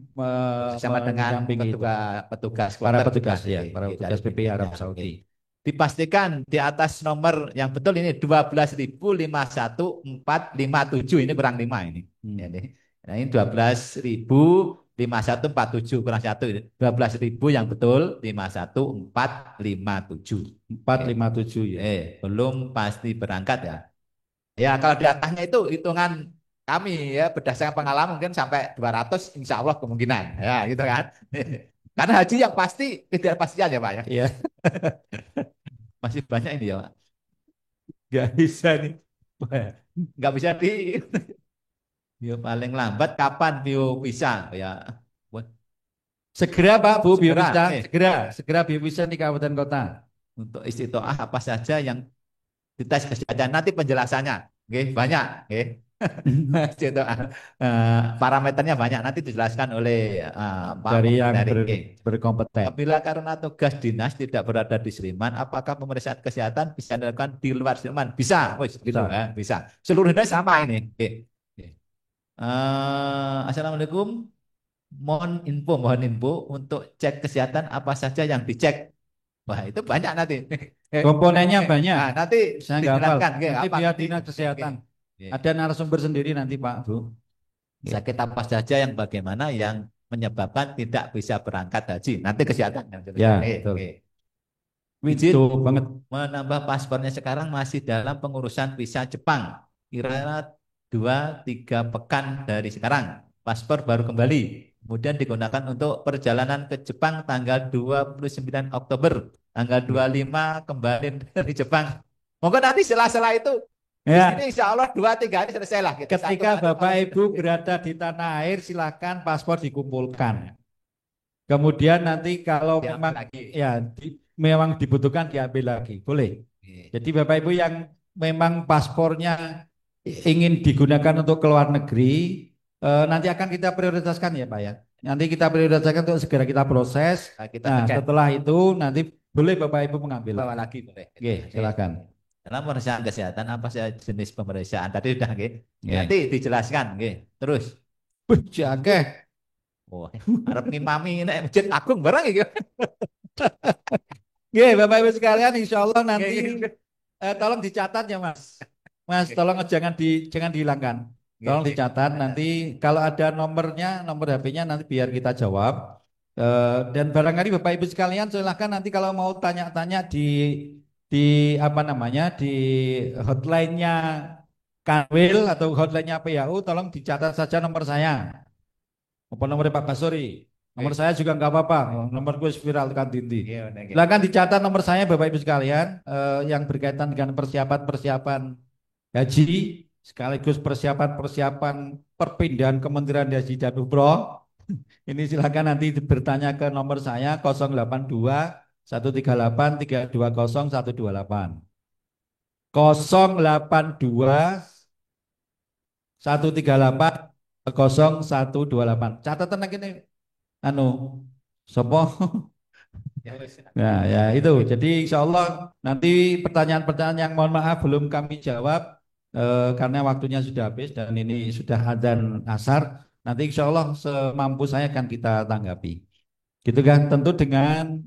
sama dengan mendampingi itu. petugas Para kloter petugas juga, ya, para petugas dari PPI Arab ya, Saudi. dipastikan di atas nomor yang betul ini 12.051.457, ini kurang 5 ini. Ya, ini. Nah, ini 12.051.47 kurang 1 ini. 12.000 yang betul 51.457. 457 ya. Belum pasti berangkat ya. Ya, kalau di atasnya itu hitungan kami ya berdasarkan pengalaman mungkin sampai 200 insya Allah kemungkinan. Ya, gitu kan. Karena haji yang pasti tidak pastian ya, Pak ya. Iya, Masih banyak ini ya, Pak. nggak bisa nih. Nggak bisa ya, paling lambat kapan Vio bisa ya. Segera Pak Bu Segera, Biowisa, nih. segera Biowisa di kabupaten kota. Untuk istitoah apa saja yang dites kesehatan nanti penjelasannya. Oke, banyak. Oke. Istitoah. Parameternya banyak nanti dijelaskan oleh Pak Dari yang Menteri. berkompeten. Apabila karena tugas dinas tidak berada di Sleman, apakah pemeriksaan kesehatan bisa dilakukan di luar Sleman? Bisa, wis, gitu, Bisa. bisa. Seluruh Indonesia sama ini. Oke. Oke. Assalamualaikum. Mohon info untuk cek kesehatan apa saja yang dicek. Wah, itu banyak nanti. Komponennya banyak. Nah, nanti Saya nggak hafal. dijelaskan. Oke, Nanti apa? biar dinas kesehatan. Oke. Ada narasumber sendiri nanti Pak Bu. Sakit apa saja yang bagaimana yang menyebabkan tidak bisa berangkat haji. Nanti kesehatan. Ya, Oke, betul. oke. Itu banget. Menambah paspornya sekarang masih dalam pengurusan visa Jepang. Kira-kira 2-3 pekan dari sekarang. Paspor baru kembali. Kemudian digunakan untuk perjalanan ke Jepang tanggal 29 Oktober. Tanggal 25 kembali dari Jepang. Monggo nanti sela-sela itu. Di Ya, sini insya Allah 2-3 hari selesai lah. Gitu. ketika Bapak Ibu berada di tanah air, silakan paspor dikumpulkan. Kemudian nanti kalau Diambil memang lagi. ya memang dibutuhkan diambil lagi, boleh. Jadi Bapak Ibu yang memang paspornya ingin digunakan untuk ke luar negeri, nanti akan kita prioritaskan ya Pak ya. Nanti kita prioritaskan untuk segera kita proses. Kita Nah, setelah itu nanti boleh Bapak Ibu mengambil. bawa lagi boleh. Oke, silakan. Dalam pemeriksaan kesehatan apa saja jenis pemeriksaan tadi udah nggih. Nggih. Nanti dijelaskan nggih. Terus. Wih, jageh. Oh, arep ngimami nek Masjid Agung barang iki. Oke, Bapak Ibu sekalian, insya Allah nanti Nggih. tolong dicatat ya Mas. Mas, tolong jangan dihilangkan. Tolong dicatat nanti kalau ada nomornya, nomor HP-nya nanti biar kita jawab. Dan barangkali Bapak Ibu sekalian silahkan nanti kalau mau tanya-tanya di apa namanya di hotline-nya Kanwil atau hotline-nya PAU, tolong dicatat saja nomor saya. Apa nomornya Pak Basuri? Nomor saya juga nggak apa-apa. Nomor gue viral kan Dinti. Silakan dicatat nomor saya Bapak Ibu sekalian yang berkaitan dengan persiapan haji sekaligus persiapan perpindahan Kementerian Haji dan Umroh. Ini silakan nanti bertanya ke nomor saya 082 138 320 128. 082 138 0128. Catatan lagi nih sopo. Nah, ya itu. Jadi insya Allah nanti pertanyaan-pertanyaan yang mohon maaf belum kami jawab karena waktunya sudah habis dan ini sudah adzan asar. Nanti insya Allah semampu saya akan kita tanggapi. Gitu kan? Tentu dengan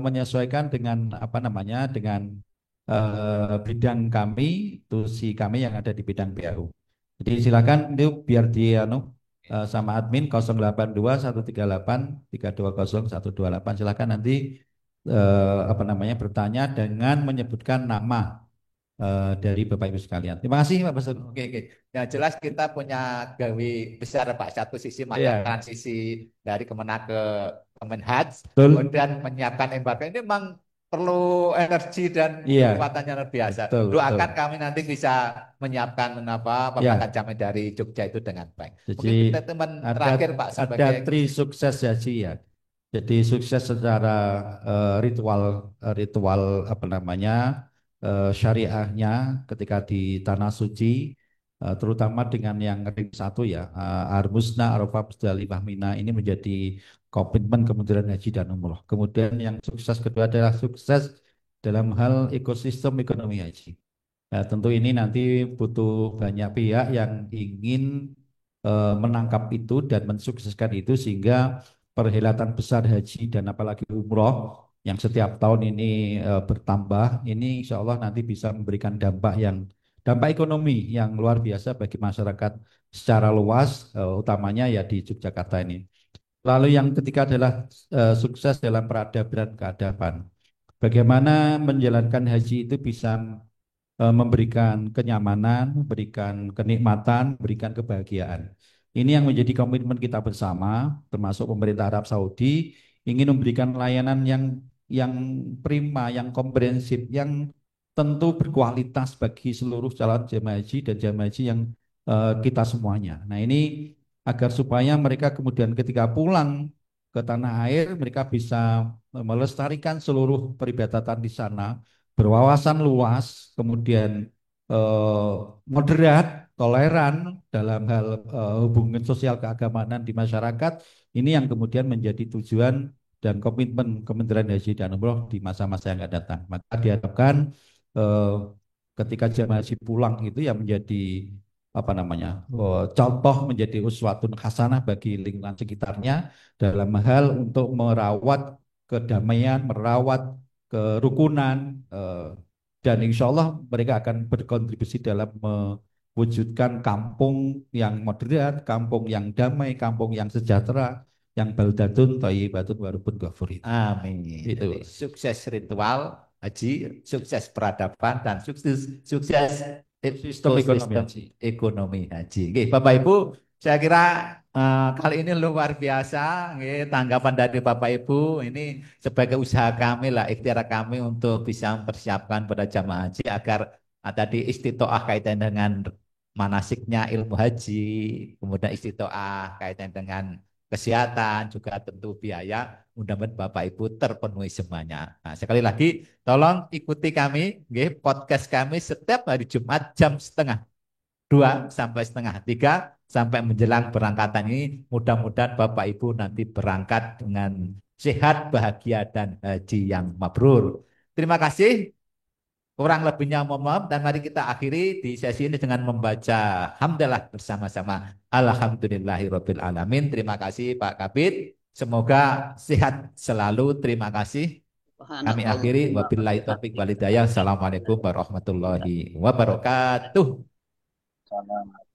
menyesuaikan dengan apa namanya dengan bidang kami, tusi kami yang ada di bidang PAU. Jadi silakan itu biar di sama admin 082 138 320 128. Silakan nanti apa namanya bertanya dengan menyebutkan nama dari Bapak Ibu sekalian. Terima kasih Pak Basur. Oke. Yang jelas kita punya gawi besar Pak. Satu sisi masa transisi dari Kemenak ke Kemenhaj, kemudian menyiapkan embargo ini memang perlu energi dan kekuatan yang luar biasa. Doakan kami nanti bisa menyiapkan pemberangkat jamaah dari Jogja itu dengan baik. Jadi teman terakhir Pak ada tri sukses haji ya. Jadi sukses secara ritual apa namanya syariahnya ketika di tanah suci, terutama dengan yang ring 1 ya, Armusna Arafah Musdalifah Mina ini menjadi komitmen Kementerian Haji dan Umroh. Kemudian yang sukses kedua adalah sukses dalam hal ekosistem ekonomi haji. Nah, tentu ini nanti butuh banyak pihak yang ingin menangkap itu dan mensukseskan itu sehingga perhelatan besar haji dan apalagi umroh yang setiap tahun ini bertambah, ini insya Allah nanti bisa memberikan dampak ekonomi yang luar biasa bagi masyarakat secara luas, utamanya ya di Yogyakarta ini. Lalu yang ketiga adalah sukses dalam peradaban dan keadaban. Bagaimana menjalankan haji itu bisa memberikan kenyamanan, memberikan kenikmatan, memberikan kebahagiaan. Ini yang menjadi komitmen kita bersama, termasuk pemerintah Arab Saudi, ingin memberikan layanan yang prima, yang komprehensif, yang tentu berkualitas bagi seluruh calon jemaah haji dan jemaah haji yang kita semuanya. Nah ini agar supaya mereka kemudian ketika pulang ke tanah air, mereka bisa melestarikan seluruh peribadatan di sana, berwawasan luas, kemudian eh, moderat, toleran dalam hal hubungan sosial keagamaan di masyarakat. Ini yang kemudian menjadi tujuan dan komitmen Kementerian Haji dan Umroh di masa-masa yang akan datang. Maka diharapkan eh, ketika jemaah haji pulang itu yang menjadi apa namanya contoh, menjadi uswatun hasanah bagi lingkungan sekitarnya dalam hal untuk merawat kedamaian, merawat kerukunan, dan insya Allah mereka akan berkontribusi dalam mewujudkan kampung yang modern, kampung yang damai, kampung yang sejahtera, yang baldatun thayyibatun wa rabbun ghafur. Amin. Itu. Jadi, sukses ritual haji, sukses peradaban, dan sukses Sistem ekonomi ekosistem haji. ekonomi haji. Oke, Bapak Ibu, saya kira kali ini luar biasa. Oke, tanggapan dari Bapak Ibu ini sebagai usaha kami lah, ikhtiar kami untuk bisa mempersiapkan pada jamaah haji agar tadi istitoah kaitan dengan manasiknya ilmu haji, kemudian istitoah kaitan dengan kesehatan, juga tentu biaya. Mudah-mudahan Bapak Ibu terpenuhi semuanya. Nah, sekali lagi, tolong ikuti kami, podcast kami setiap hari Jumat jam setengah 2 sampai setengah 3 sampai menjelang berangkatan ini. Mudah-mudahan Bapak Ibu nanti berangkat dengan sehat, bahagia, dan haji yang mabrur. Terima kasih. Kurang lebihnya mohon maaf, dan mari kita akhiri di sesi ini dengan membaca hamdalah bersama-sama. Alhamdulillahirabbil alamin. Terima kasih Pak Kabid. Semoga sehat selalu. Terima kasih. Kami akhiri wabillahi taufik walhidayah. Assalamualaikum warahmatullahi wabarakatuh. Salam.